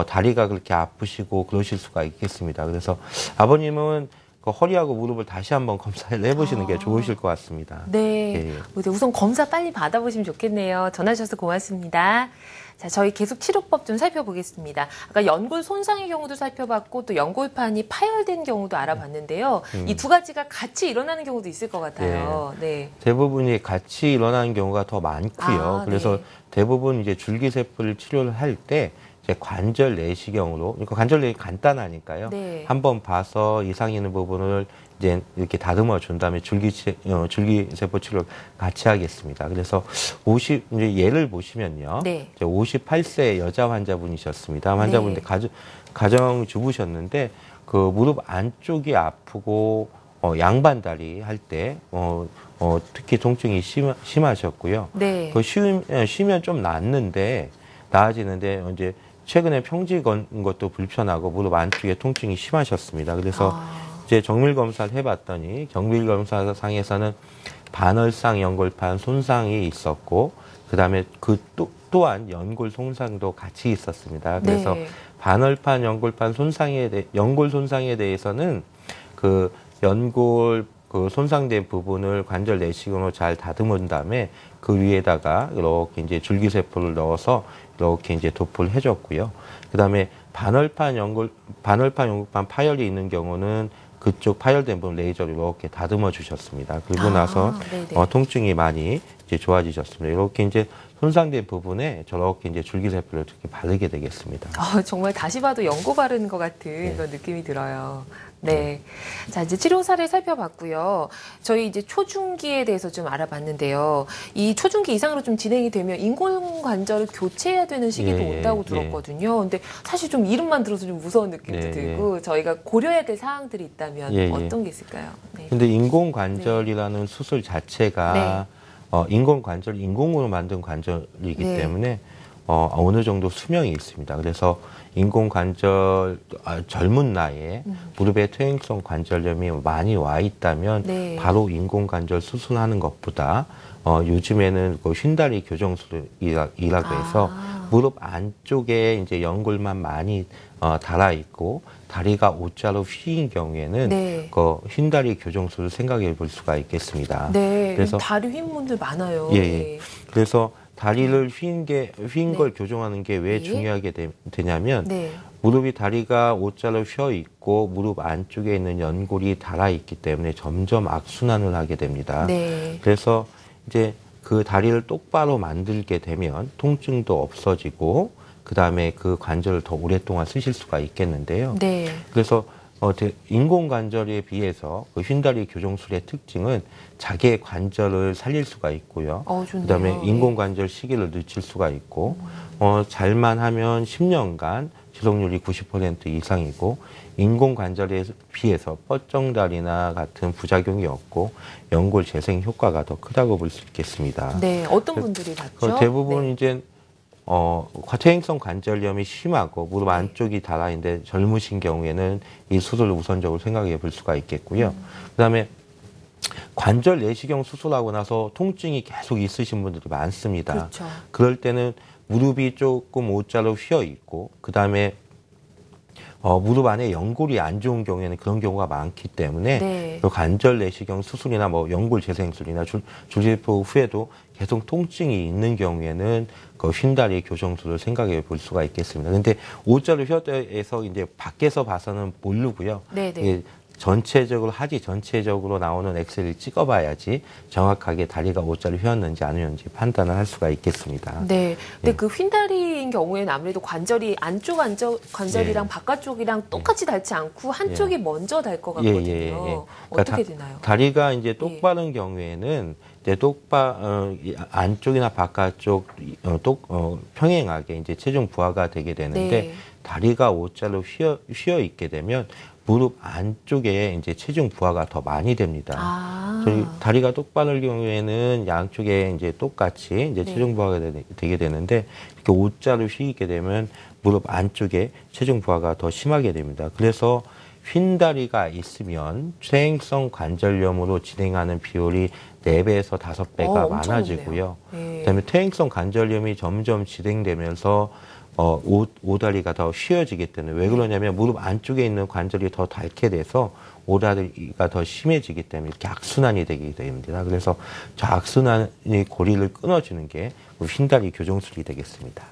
다리가 그렇게 아프시고 그러실 수가 있겠습니다. 그래서 아버님은 그 허리하고 무릎을 다시 한번 검사를 해보시는 게 좋으실 것 같습니다.
네.
예.
우선 검사 빨리 받아보시면 좋겠네요. 전화 주셔서 고맙습니다. 자, 저희 계속 치료법 좀 살펴보겠습니다. 아까 연골 손상의 경우도 살펴봤고 또 연골판이 파열된 경우도 알아봤는데요. 이 두 가지가 같이 일어나는 경우도 있을 것 같아요. 네.
대부분이 같이 일어나는 경우가 더 많고요. 그래서 대부분 이제 줄기세포를 치료를 할 때 관절 내시경으로, 그러니까 관절 내시 간단하니까요. 한번 봐서 이상 있는 부분을 이제 이렇게 다듬어 준 다음에 줄기세포 치료를 같이 하겠습니다. 그래서 이제 예를 보시면요. 이제 58세 여자 환자분이셨습니다. 환자분인데 가정주부셨는데 그 무릎 안쪽이 아프고 양반다리 할 때 특히 통증이 심하셨고요. 그 쉬면 좀 나아지는데 이제 최근에 평지 건 것도 불편하고 무릎 안쪽에 통증이 심하셨습니다. 그래서 이제 정밀 검사를 해봤더니 정밀 검사상에서는 반월상 연골판 손상이 있었고 그다음에 또한 연골 손상도 같이 있었습니다. 그래서 반월판 연골판 연골 손상에 대해서는 그 연골 그 손상된 부분을 관절 내시경으로 잘 다듬은 다음에 그 위에다가 이렇게 이제 줄기세포를 넣어서 이렇게 이제 도포를 해줬고요. 그다음에 반월판 연골판 파열이 있는 경우는 그쪽 파열된 부분 레이저로 이렇게 다듬어 주셨습니다. 그리고 나서 통증이 많이 이제 좋아지셨습니다. 이렇게 이제 손상된 부분에 저렇게 이제 줄기세포를 이렇게 바르게 되겠습니다.
정말 다시 봐도 연고 바르는 것 같은 그런 느낌이 들어요. 네. 자, 이제 치료 사례 살펴봤고요. 저희 이제 초중기에 대해서 좀 알아봤는데요. 이 초중기 이상으로 좀 진행이 되면 인공관절을 교체해야 되는 시기도 온다고 들었거든요. 근데 사실 좀 이름만 들어서 좀 무서운 느낌도 들고 저희가 고려해야 될 사항들이 있다면 어떤 게 있을까요?
근데 인공관절이라는 수술 자체가 인공관절, 인공으로 만든 관절이기 때문에 어느 정도 수명이 있습니다. 그래서 인공관절 젊은 나이에 무릎에 퇴행성 관절염이 많이 와 있다면
네.
바로 인공관절 수술하는 것보다 요즘에는 그 휜다리 교정술이라고 해서 무릎 안쪽에 이제 연골만 많이 달아 있고 다리가 O자로 휘인 경우에는
네.
그 휜다리 교정술을 생각해 볼 수가 있겠습니다.
네.
그래서
다리 휜 분들 많아요.
예.
네.
그래서 다리를 휜 걸 교정하는 게 왜
네.
중요하게 되냐면
네.
무릎이 다리가 O자로 휘어 있고 무릎 안쪽에 있는 연골이 달아 있기 때문에 점점 악순환을 하게 됩니다.
네.
그래서 이제 그 다리를 똑바로 만들게 되면 통증도 없어지고 그다음에 그 관절을 더 오랫동안 쓰실 수가 있겠는데요.
네.
그래서 인공관절에 비해서 그 휜다리 교정술의 특징은 자기의 관절을 살릴 수가 있고요.
좋네요.
그다음에 인공관절 시기를 늦출 수가 있고 잘만 하면 10년간 지속률이 90% 이상이고 인공관절에 비해서 뻗정다리나 같은 부작용이 없고 연골 재생 효과가 더 크다고 볼 수 있겠습니다.
네. 어떤 분들이 받죠?
대부분
네.
이제 퇴행성 관절염이 심하고 무릎 안쪽이 달아 있는데 젊으신 경우에는 이 수술을 우선적으로 생각해 볼 수가 있겠고요. 그다음에 관절 내시경 수술하고 나서 통증이 계속 있으신 분들이 많습니다.
그렇죠.
그럴 때는 무릎이 조금 O자로 휘어 있고 그다음에 무릎 안에 연골이 안 좋은 경우에는 그런 경우가 많기 때문에
네.
그 관절 내시경 수술이나 뭐 연골 재생술이나 줄기세포 후에도 계속 통증이 있는 경우에는 그 휜다리 교정술을 생각해 볼 수가 있겠습니다. 근데 O자로 휘어서 이제 밖에서 봐서는 모르고요.
네네.
전체적으로 나오는 엑스레이를 찍어봐야지 정확하게 다리가 O자로 휘었는지 아니었는지 판단을 할 수가 있겠습니다.
네. 근데 그 휜다리인 경우에는 아무래도 관절이 안쪽 관절이랑 바깥쪽이랑 똑같이 닳지 않고 한쪽이 먼저 달 것 같거든요.
그러니까
어떻게 되나요?
다리가 이제 똑바른 경우에는 이제 안쪽이나 바깥쪽 평행하게 이제 체중 부하가 되게 되는데
네.
다리가 O자로 휘어 있게 되면 무릎 안쪽에 이제 체중 부하가 더 많이 됩니다. 저희 다리가 똑바른 경우에는 양쪽에 이제 똑같이 이제 체중 부하가 되게 되는데 이렇게 O자로 휘게 되면 무릎 안쪽에 체중 부하가 더 심하게 됩니다. 그래서 휜다리가 있으면 퇴행성 관절염으로 진행하는 비율이 4배에서 5배가 많아지고요.
네.
그다음에 퇴행성 관절염이 점점 진행되면서 오다리가 더 휘어지기 때문에 왜 그러냐면 무릎 안쪽에 있는 관절이 더 닳게 돼서 오다리가 더 심해지기 때문에 이렇게 악순환이 되게 됩니다. 그래서 저 악순환의 고리를 끊어주는 게 휜다리 교정술이 되겠습니다.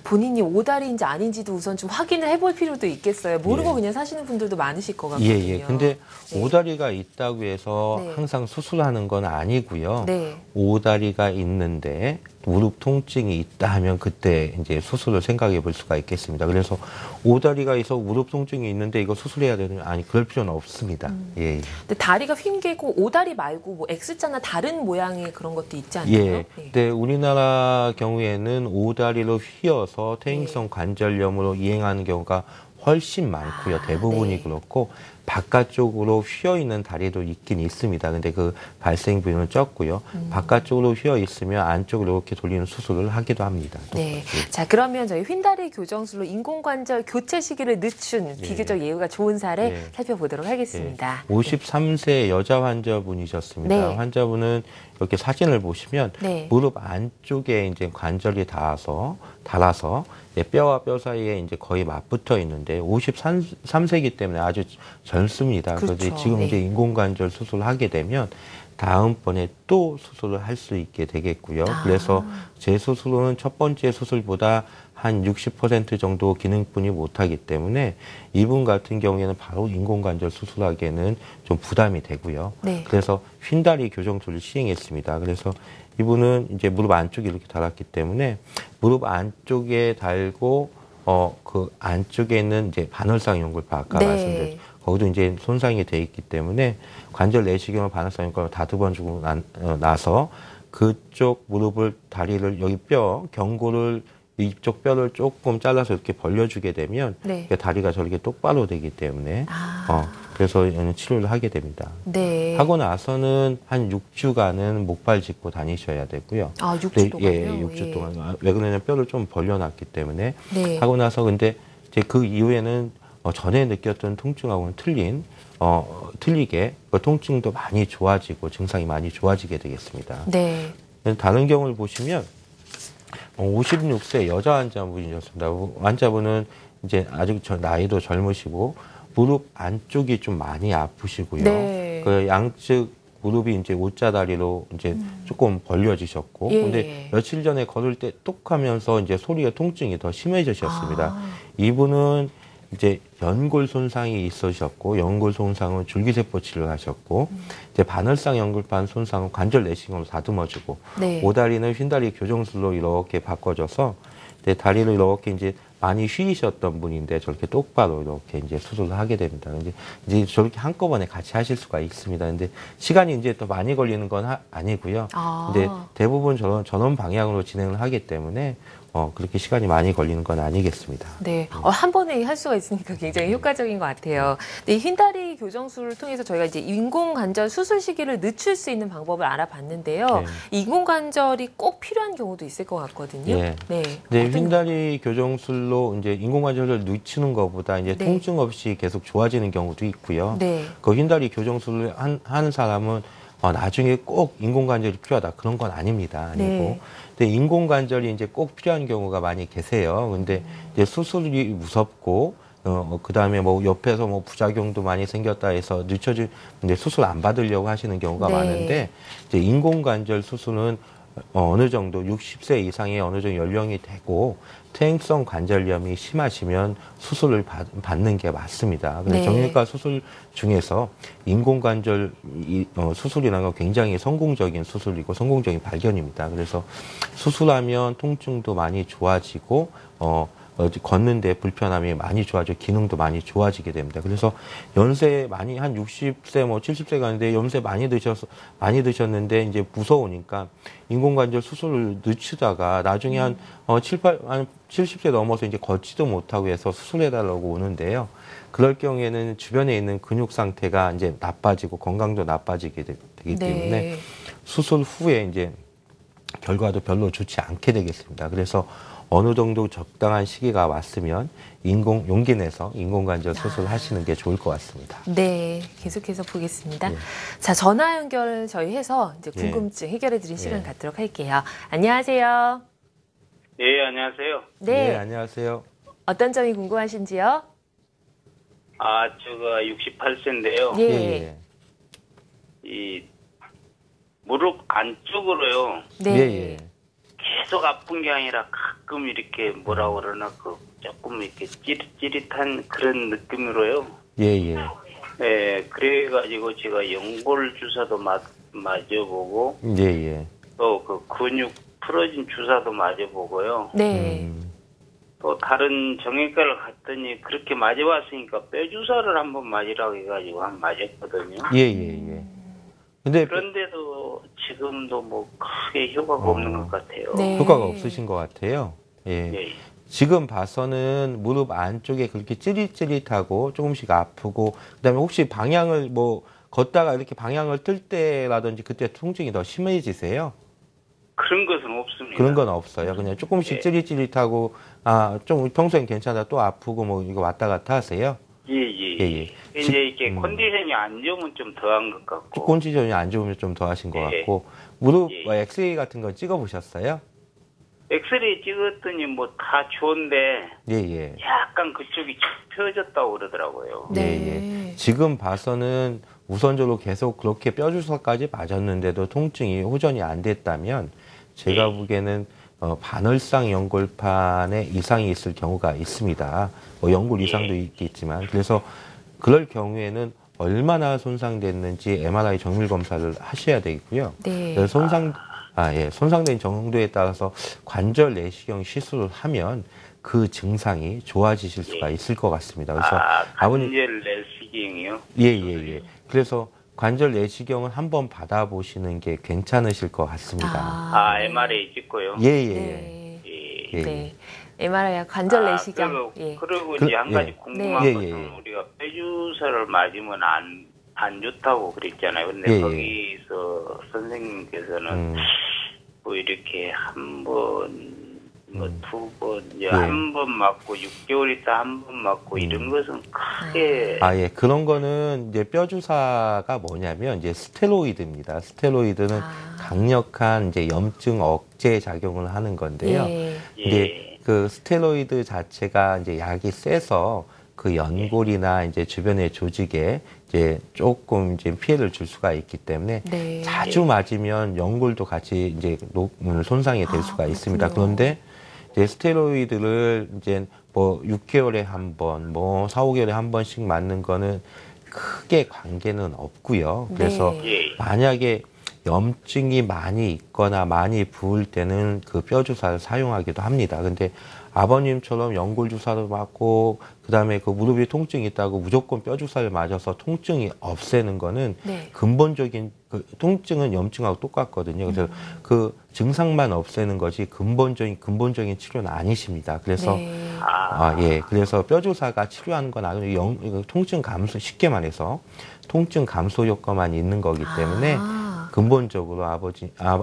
본인이 오다리인지 아닌지도 우선 좀 확인을 해볼 필요도 있겠어요. 모르고 그냥 사시는 분들도 많으실 것 같거든요.
근데 오다리가 있다고 해서 항상 수술하는 건 아니고요. 오다리가 있는데 무릎 통증이 있다 하면 그때 이제 수술을 생각해 볼 수가 있겠습니다. 그래서 오다리가 있어 무릎 통증이 있는데 이거 수술해야 되는 아니 그럴 필요는 없습니다.
근데 다리가 휜게고 오다리 말고 뭐 X자나 다른 모양의 그런 것도 있지 않나요?
근데 우리나라 경우에는 오다리로 휘어서 퇴행성 관절염으로 이행하는 경우가 훨씬 많고요. 대부분이 그렇고 바깥쪽으로 휘어 있는 다리도 있긴 있습니다. 근데 그 발생 부위는 적고요. 바깥쪽으로 휘어 있으면 안쪽으로 이렇게 돌리는 수술을 하기도 합니다.
네. 자, 그러면 저희 휜다리 교정술로 인공관절 교체 시기를 늦춘 비교적 예후가 좋은 사례 살펴보도록 하겠습니다.
53세 여자 환자분이셨습니다. 환자분은 이렇게 사진을 보시면 무릎 안쪽에 이제 관절이 닳아서 뼈와 뼈 사이에 이제 거의 맞붙어 있는데 53세이기 때문에 아주 젊습니다. 그래서 지금 이제 인공관절 수술을 하게 되면 다음번에 또 수술을 할 수 있게 되겠고요. 그래서 제 수술은 첫 번째 수술보다 한 60% 정도 기능뿐이 못하기 때문에 이분 같은 경우에는 바로 인공관절 수술하기에는 좀 부담이 되고요. 그래서 휜다리 교정술을 시행했습니다. 그래서 이분은 이제 무릎 안쪽이 이렇게 닳았기 때문에 무릎 안쪽에 달고 그 안쪽에 있는 이제 반월상 연골파 아까 말씀드렸죠. 거기도 이제 손상이 돼 있기 때문에 관절 내시경을 반월상 연골을 다듬어주고 나서 그쪽 무릎을 다리를 여기 경골을 이쪽 뼈를 조금 잘라서 이렇게 벌려주게 되면 다리가 저렇게 똑바로 되기 때문에 그래서 치료를 하게 됩니다.
네.
하고 나서는 한 6주간은 목발 짚고 다니셔야 되고요.
아, 6주 동안요?
예, 6주 동안. 왜 그러냐면 뼈를 좀 벌려놨기 때문에.
네.
하고 나서 근데 이제 그 이후에는 전에 느꼈던 통증하고는 틀리게 통증도 많이 좋아지고 증상이 많이 좋아지게 되겠습니다.
네.
다른 경우를 보시면 56세 여자 환자분이셨습니다. 환자분은 이제 아직 나이도 젊으시고 무릎 안쪽이 좀 많이 아프시고요.
네.
그 양측 무릎이 이제 옷자다리로 이제 조금 벌려지셨고,
예.
근데 며칠 전에 걸을 때 뚝 하면서 이제 소리가 통증이 더 심해지셨습니다.
아.
이분은 이제 연골 손상이 있으셨고, 연골 손상은 줄기세포 치료를 하셨고, 이제 바늘상 연골판 손상은 관절 내시경으로 다듬어주고,
네.
오다리는 휜다리 교정술로 이렇게 바꿔줘서, 이제 다리를 이렇게 이제 많이 휘셨던 분인데 저렇게 똑바로 이렇게 이제 수술을 하게 됩니다. 이제 저렇게 한꺼번에 같이 하실 수가 있습니다. 근데 시간이 이제 또 많이 걸리는 건 아니고요. 근데 대부분 전원 방향으로 진행을 하기 때문에 그렇게 시간이 많이 걸리는 건 아니겠습니다.
네, 한 번에 할 수가 있으니까 굉장히 효과적인 것 같아요. 네, 휜다리 교정술을 통해서 저희가 이제 인공관절 수술 시기를 늦출 수 있는 방법을 알아봤는데요.
네.
인공관절이 꼭 필요한 경우도 있을 것 같거든요.
네.
네.
네, 휜다리 교정술로 이제 인공관절을 늦추는 것보다 이제
네.
통증 없이 계속 좋아지는 경우도 있고요.
네.
그 휜다리 교정술을 하는 사람은 나중에 꼭 인공관절이 필요하다 그런 건 아닙니다. 아니고.
네.
근데 인공관절이 이제 꼭 필요한 경우가 많이 계세요. 근데 이제 수술이 무섭고 그 다음에 뭐 옆에서 뭐 부작용도 많이 생겼다 해서 늦춰지는데 수술 안 받으려고 하시는 경우가
네.
많은데 이제 인공관절 수술은 어느 정도 60세 이상의 어느 정도 연령이 되고 퇴행성 관절염이 심하시면 수술을 받는 게 맞습니다. 근데
네.
정형외과 수술 중에서 인공관절 수술이라는 건 굉장히 성공적인 수술이고 성공적인 발견입니다. 그래서 수술하면 통증도 많이 좋아지고 걷는데 불편함이 많이 좋아지고 기능도 많이 좋아지게 됩니다. 그래서 연세 많이 한 60세 뭐 70세 가는데 연세 많이 드셨는데 이제 무서우니까 인공관절 수술을 늦추다가 나중에 한 70세 넘어서 이제 걷지도 못하고 해서 수술해달라고 오는데요. 그럴 경우에는 주변에 있는 근육 상태가 이제 나빠지고 건강도 나빠지게 되기 때문에
네.
수술 후에 이제 결과도 별로 좋지 않게 되겠습니다. 그래서 어느 정도 적당한 시기가 왔으면 용기 내서 인공관절 수술을 하시는 게 좋을 것 같습니다.
네, 계속해서 보겠습니다.
예.
자, 전화 연결 저희 해서 이제 궁금증 해결해 드리는 시간 갖도록 할게요. 안녕하세요.
예, 안녕하세요.
네.
네, 안녕하세요.
어떤 점이 궁금하신지요?
제가 68세인데요.
예.
이 무릎 안쪽으로요.
네.
예.
계속 아픈 게 아니라 가끔 이렇게 뭐라 그러나 조금 이렇게 찌릿찌릿한 그런 느낌으로요.
예.
예, 그래가지고 제가 연골 주사도 맞아보고
예.
또 그 근육 풀어진 주사도 맞아보고요.
네.
또 다른 정형외과를 갔더니 그렇게 맞아봤으니까 뼈 주사를 한번 맞으라고 해가지고 맞았거든요.
예. 근데
그런데도 지금도 뭐 크게 효과가 없는 것 같아요.
네.
효과가 없으신 것 같아요. 예.
예.
지금 봐서는 무릎 안쪽에 그렇게 찌릿찌릿하고 조금씩 아프고 그다음에 혹시 방향을 뭐 걷다가 이렇게 방향을 틀 때라든지 그때 통증이 더 심해지세요?
그런 것은 없습니다.
그런 건 없어요. 그냥 조금씩
예.
찌릿찌릿하고 좀 평소엔 괜찮아 또 아프고 뭐 이거 왔다 갔다 하세요?
예. 이제 이게 컨디션이 안 좋으면 좀 더한 것 같고.
컨디션이 안 좋으면 좀 더 하신 것
예.
같고 무릎
예.
엑스레이 같은 거 찍어보셨어요?
엑스레이 찍었더니 뭐 다 좋은데
예.
약간 그쪽이 쭉 펴졌다고 그러더라고요.
네.
지금 봐서는 우선적으로 계속 그렇게 뼈 주사까지 맞았는데도 통증이 호전이 안 됐다면 제가 보기에는 바늘상 연골판에 이상이 있을 경우가 있습니다. 연골 이상도 있겠지만 그래서 그럴 경우에는 얼마나 손상됐는지 MRI 정밀 검사를 하셔야 되고요.
네.
그래서 손상된 정도에 따라서 관절 내시경 시술을 하면 그 증상이 좋아지실 수가 있을 것 같습니다. 그래서
관절 내시경이요?
예. 그래서 관절 내시경을 한번 받아보시는 게 괜찮으실 것 같습니다.
MRI 찍고요?
예.
네. MRI 관절 내시경.
그리고 이제 한 가지 궁금한
네.
것은 우리가 폐주사를 맞으면 안 좋다고 그랬잖아요. 근데 거기서 선생님께서는 뭐 이렇게 한 번, 뭐 두 번, 이제 한 번 맞고 6개월 있다 한 번 맞고 이런 것은 크게
그런 거는 이제 뼈 주사가 뭐냐면 이제 스테로이드입니다. 스테로이드는 강력한 이제 염증 억제 작용을 하는 건데요. 이제 그 스테로이드 자체가 이제 약이 세서 그 연골이나 이제 주변의 조직에 이제 조금 이제 피해를 줄 수가 있기 때문에 자주 맞으면 연골도 같이 이제 손상이 될 수가 있습니다. 그런데 이제 스테로이드를 이제 뭐 6개월에 한 번, 뭐 4, 5개월에 한 번씩 맞는 거는 크게 관계는 없고요. 그래서 만약에 염증이 많이 있거나 많이 부을 때는 그 뼈 주사를 사용하기도 합니다. 근데 아버님처럼 연골 주사를 맞고 그다음에 그 무릎이 통증이 있다고 무조건 뼈 주사를 맞아서 통증이 없애는 거는 근본적인 그 통증은 염증하고 똑같거든요. 그래서 그 증상만 없애는 것이 근본적인 치료는 아니십니다. 그래서 그래서 뼈 주사가 치료하는 건 아니고 통증 감소, 쉽게 말해서 통증 감소 효과만 있는 거기 때문에 근본적으로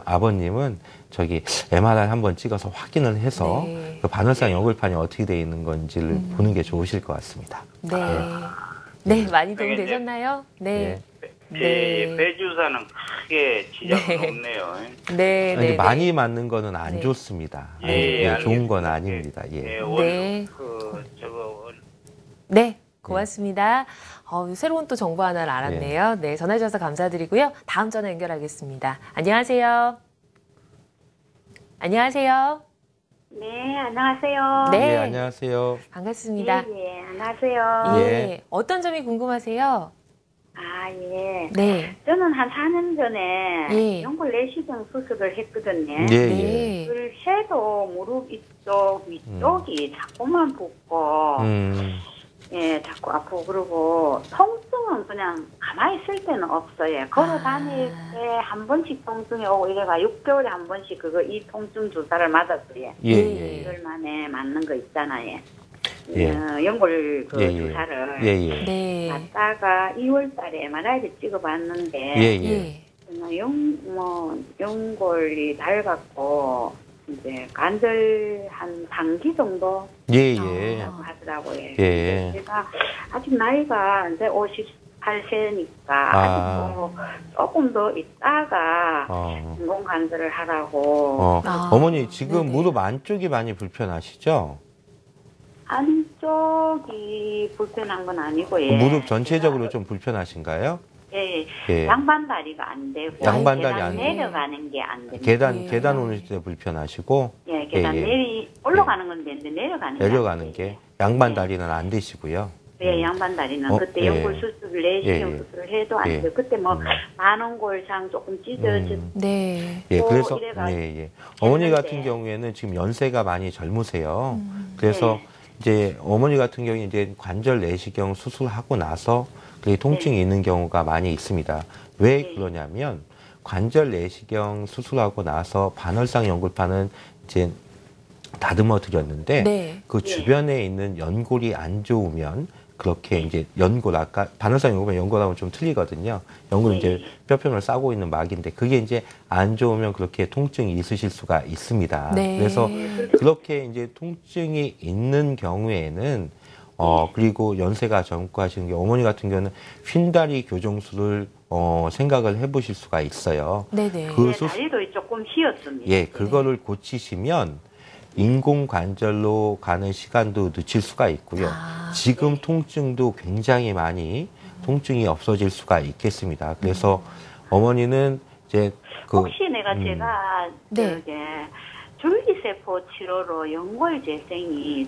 아버님은 저기 MRI 한번 찍어서 확인을 해서 그 반월상 연골판이 어떻게 되어 있는 건지를 보는 게 좋으실 것 같습니다.
네, 많이 도움 되셨나요?
폐주사는 크게 지장은 없네요.
많이 맞는 거는 안 좋습니다. 좋은 건 아닙니다.
고맙습니다. 새로운 또 정보 하나를 알았네요. 전화 주셔서 감사드리고요. 다음 전화 연결하겠습니다. 안녕하세요. 안녕하세요.
네, 안녕하세요.
네,
안녕하세요.
반갑습니다.
안녕하세요.
어떤 점이 궁금하세요?
저는 한 4년 전에 연골 내시경 수술을 했거든요. 그걸 해도 무릎 이쪽, 위쪽이 자꾸만 붓고, 자꾸 아프고, 그러고, 통증은 그냥 가만히 있을 때는 없어요. 걸어 다닐 때 한 번씩 통증이 오고, 이래가 6개월에 한 번씩 이 통증 주사를 맞았어요. 2개월 만에 맞는 거 있잖아요. 연골 주사를 맞다가 2월 달에 MRI를 찍어봤는데, 연골이 낡았고, 이제 관절 한 상기 정도 하더라고요. 제가 아직 나이가 이제 58세니까 아직도 조금 더 있다가 인공 관절을 하라고.
어머니 지금 무릎 안쪽이 많이 불편하시죠?
안쪽이 불편한 건 아니고요.
무릎 전체적으로 좀 불편하신가요?
양반 다리가 안 되고
양반다리
계단 내려가는 게 안 됩니다.
계단 오는 때 불편하시고
계단 올라가는 건 되는데 내려가는
게 양반 다리는 안 되시고요.
양반 다리는 그때 연골 수술을 내시경 수술을 해도 안 돼요. 그때 뭐 만원골상 조금 찢어져.
그래서 어머니 같은 경우에는 지금 연세가 많이 젊으세요. 그래서 이제 어머니 같은 경우에 이제 관절 내시경 수술하고 나서 그 통증이 있는 경우가 많이 있습니다. 왜 그러냐면 관절 내시경 수술하고 나서 반월상 연골판은 이제 다듬어 드렸는데 그 주변에 있는 연골이 안 좋으면 그렇게 이제 아까 반월상 연골판 연골하고는 좀 틀리거든요. 연골은 이제 뼈편을 싸고 있는 막인데 그게 이제 안 좋으면 그렇게 통증이 있으실 수가 있습니다. 그래서 그렇게 이제 통증이 있는 경우에는 그리고 연세가 젊고 하시는 게 어머니 같은 경우는 휜다리 교정술을 생각을 해보실 수가 있어요.
그 다리도 조금 휘었습니다.
그거를 고치시면 인공관절로 가는 시간도 늦출 수가 있고요. 지금 통증도 굉장히 많이 통증이 없어질 수가 있겠습니다. 그래서 어머니는 이제
혹시 제가 줄기세포 치료로 연골 재생이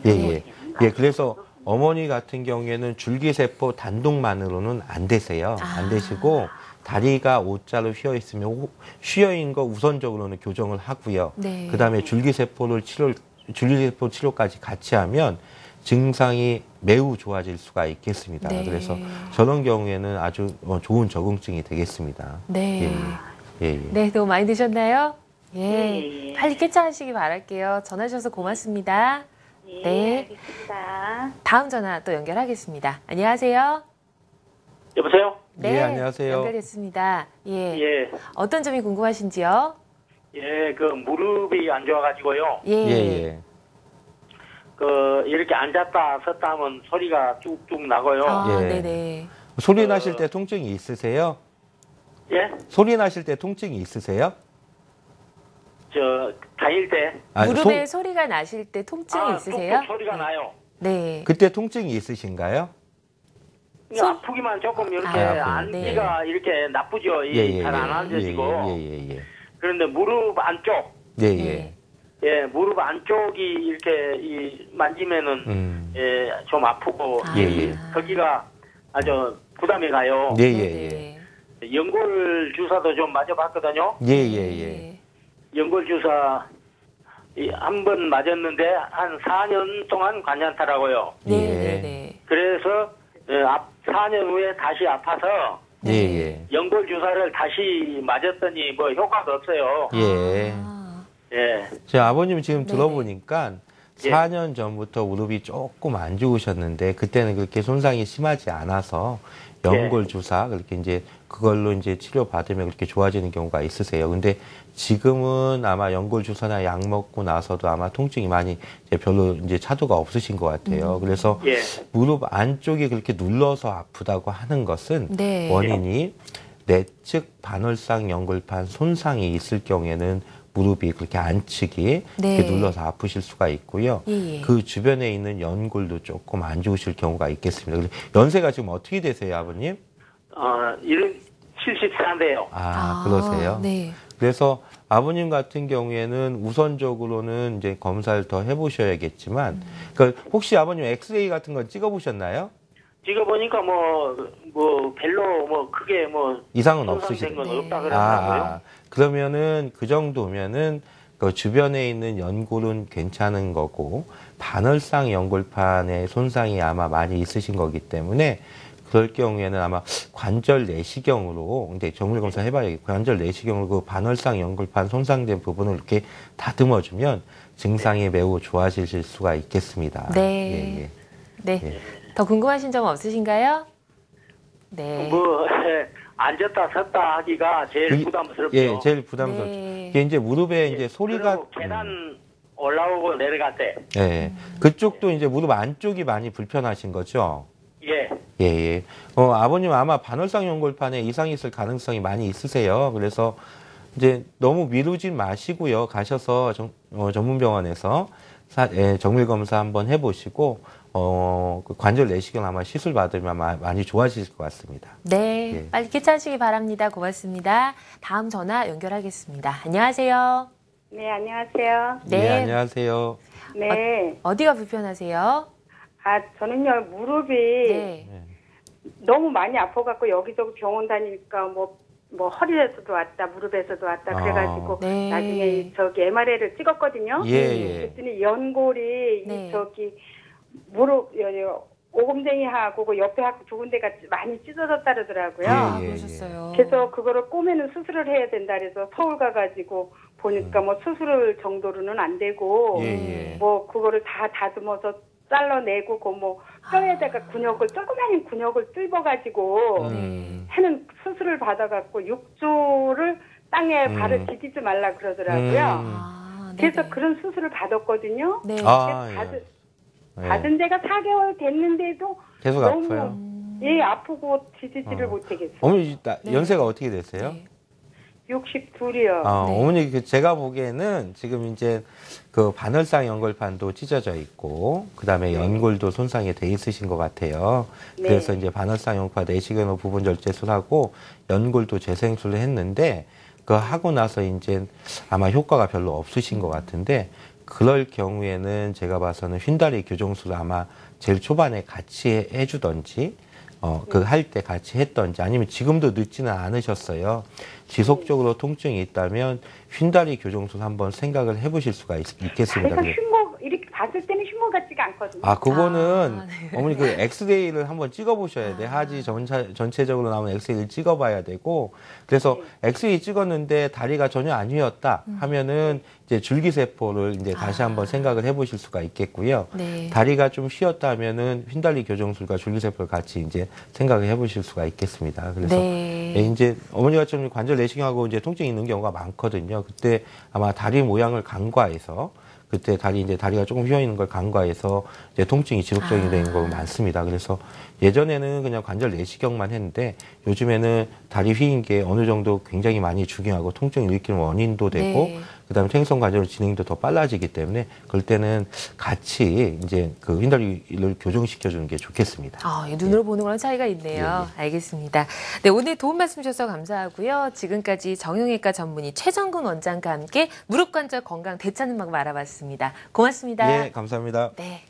그래서 어머니 같은 경우에는 줄기세포 단독만으로는 안 되세요. 안 되시고 다리가 O자로 휘어있으면 휘어있는 거 우선적으로는 교정을 하고요. 그다음에 줄기세포 치료까지 같이 하면 증상이 매우 좋아질 수가 있겠습니다. 그래서 저런 경우에는 아주 좋은 적응증이 되겠습니다.
도움 많이 되셨나요? 빨리 쾌차하시기 바랄게요. 전화 주셔서 고맙습니다. 네.
알겠습니다.
다음 전화 또 연결하겠습니다. 안녕하세요.
여보세요?
네, 안녕하세요.
연결됐습니다. 예.
예.
어떤 점이 궁금하신지요?
예, 그 무릎이 안 좋아가지고요.
예.
예.
그 이렇게 앉았다 섰다 하면 소리가 쭉쭉 나고요.
아,
예.
네네.
소리 나실 때 통증이 있으세요?
예?
소리 나실 때 통증이 있으세요?
저 다닐 때
무릎에 소리가 나실 때 통증이 있으세요?
툭툭 소리가 나요.
네.
그때 통증이 있으신가요?
아프기만 조금 이렇게 앉기가 이렇게 나쁘죠. 잘 안 앉아지고.
예.
그런데 무릎 안쪽,
예.
예, 무릎 안쪽이 이렇게 만지면은 좀 아프고 거기가 아주 부담이 가요.
예.
연골 주사도 좀 맞아봤거든요.
예.
연골 주사 한 번 맞았는데 한 4년 동안 괜찮더라고요.
네.
그래서 4년 후에 다시 아파서 연골 주사를 다시 맞았더니 뭐 효과가 없어요. 예.
제 아버님 지금 들어보니까 4년 전부터 무릎이 조금 안 좋으셨는데 그때는 그렇게 손상이 심하지 않아서 연골 주사 그렇게 이제 그걸로 이제 치료 받으면 그렇게 좋아지는 경우가 있으세요. 근데 지금은 아마 연골 주사나 약 먹고 나서도 아마 통증이 많이 이제 별로 이제 차도가 없으신 것 같아요. 그래서 무릎 안쪽이 그렇게 눌러서 아프다고 하는 것은 원인이 내측 반월상 연골판 손상이 있을 경우에는 무릎이 그렇게 안측이 이렇게 눌러서 아프실 수가 있고요. 그 주변에 있는 연골도 조금 안 좋으실 경우가 있겠습니다. 연세가 지금 어떻게 되세요, 아버님?
74인데요.
그러세요?
네.
그래서 아버님 같은 경우에는 우선적으로는 이제 검사를 더 해보셔야겠지만, 그러니까 혹시 아버님 엑스레이 같은 건 찍어보셨나요?
찍어보니까 별로 크게
이상은 없으시죠?
건 없다 그러더라고요.
그러면은 그 정도면은 그 주변에 있는 연골은 괜찮은 거고 반월상 연골판의 손상이 아마 많이 있으신 거기 때문에 그럴 경우에는 아마 관절 내시경으로 근데 정밀 검사 해봐야겠고 관절 내시경으로 그 반월상 연골판 손상된 부분을 이렇게 다듬어주면 증상이 매우 좋아지실 수가 있겠습니다.
네. 더 궁금하신 점 없으신가요? 네.
앉았다 섰다 하기가 제일 부담스럽죠.
제일 부담스럽죠. 이게 이제 무릎에 이제 소리가
계단 올라오고 내려갈 때.
그쪽도 이제 무릎 안쪽이 많이 불편하신 거죠.
예.
아버님 아마 반월상 연골판에 이상이 있을 가능성이 많이 있으세요. 그래서 이제 너무 미루진 마시고요. 가셔서 전문병원에서 정밀 검사 한번 해보시고 그 관절 내시경 아마 시술 받으면 많이 좋아지실 것 같습니다.
네, 빨리 괜찮으시기 바랍니다. 고맙습니다. 다음 전화 연결하겠습니다. 안녕하세요.
네, 안녕하세요.
네, 안녕하세요.
네.
어디가 불편하세요?
저는요, 무릎이 너무 많이 아파갖고 여기저기 병원 다니니까 허리에서도 왔다, 무릎에서도 왔다, 그래가지고 나중에 MRI를 찍었거든요. 그랬더니 연골이 무릎 오금댕이하고 그 옆에하고 두 군데가 많이 찢어졌다 그러더라고요.
그러셨어요.
그래서 그거를 꼬매는 수술을 해야 된다 그래서 서울 가가지고 보니까 수술 정도로는 안 되고 그거를 다 다듬어서 잘라내고 뼈에다가 조그마한 근육을 뚫어가지고 하는 수술을 받아갖고 육조를 땅에 발을 디디지 말라 그러더라고요. 그래서 그런 수술을 받았거든요. 받은 데가 4개월 됐는데도
계속
너무
아파요?
아프고 디디지를 못하겠어요.
어머니 연세가 어떻게 되세요?
62이요.
어머니 제가 보기에는 지금 이제 그 반월상 연골판도 찢어져 있고 그다음에 연골도 손상이 돼 있으신 것 같아요. 그래서 이제 반월상 연골판 내시경으로 부분 절제술을 하고 연골도 재생술을 했는데 그거 하고 나서 이제 아마 효과가 별로 없으신 것 같은데 그럴 경우에는 제가 봐서는 휜다리 교정술을 아마 제일 초반에 같이 해주던지 그 할 때 같이 했던지 아니면 지금도 늦지는 않으셨어요. 지속적으로 통증이 있다면 휜다리 교정술 한번 생각을 해보실 수가 있겠습니다.
제가 이렇게 봤을 때는 흉물 같지가 않거든요.
그거는 어머니 그 엑스레이를 한번 찍어보셔야 돼. 하지 전체적으로 나오는 엑스레이를 찍어봐야 되고, 그래서 엑스레이 찍었는데 다리가 전혀 안 휘었다 하면은 이제 줄기세포를 이제 다시 한번 생각을 해보실 수가 있겠고요. 네. 다리가 좀 휘었다 하면은 휜달리 교정술과 줄기세포를 같이 이제 생각을 해보실 수가 있겠습니다. 그래서 네. 이제 어머니가 좀 관절 내시경하고 이제 통증이 있는 경우가 많거든요. 그때 아마 다리 모양을 간과해서 그때 다리가 조금 휘어 있는 걸 간과해서 이제 통증이 지속적인 되는 경우가 많습니다. 그래서 예전에는 그냥 관절 내시경만 했는데 요즘에는 다리 휘인 게 어느 정도 굉장히 많이 중요하고 통증을 일으키는 원인도 되고 네. 그다음에 퇴행성 관절 진행도 더 빨라지기 때문에 그럴 때는 같이 이제 그 휜달리를 교정시켜 주는 게 좋겠습니다.
눈으로 보는 거랑 차이가 있네요. 네. 알겠습니다. 네, 오늘 도움 말씀 주셔서 감사하고요. 지금까지 정형외과 전문의 최정근 원장과 함께 무릎 관절 건강 되찾는 방법 알아봤습니다. 고맙습니다.
네, 감사합니다.
네.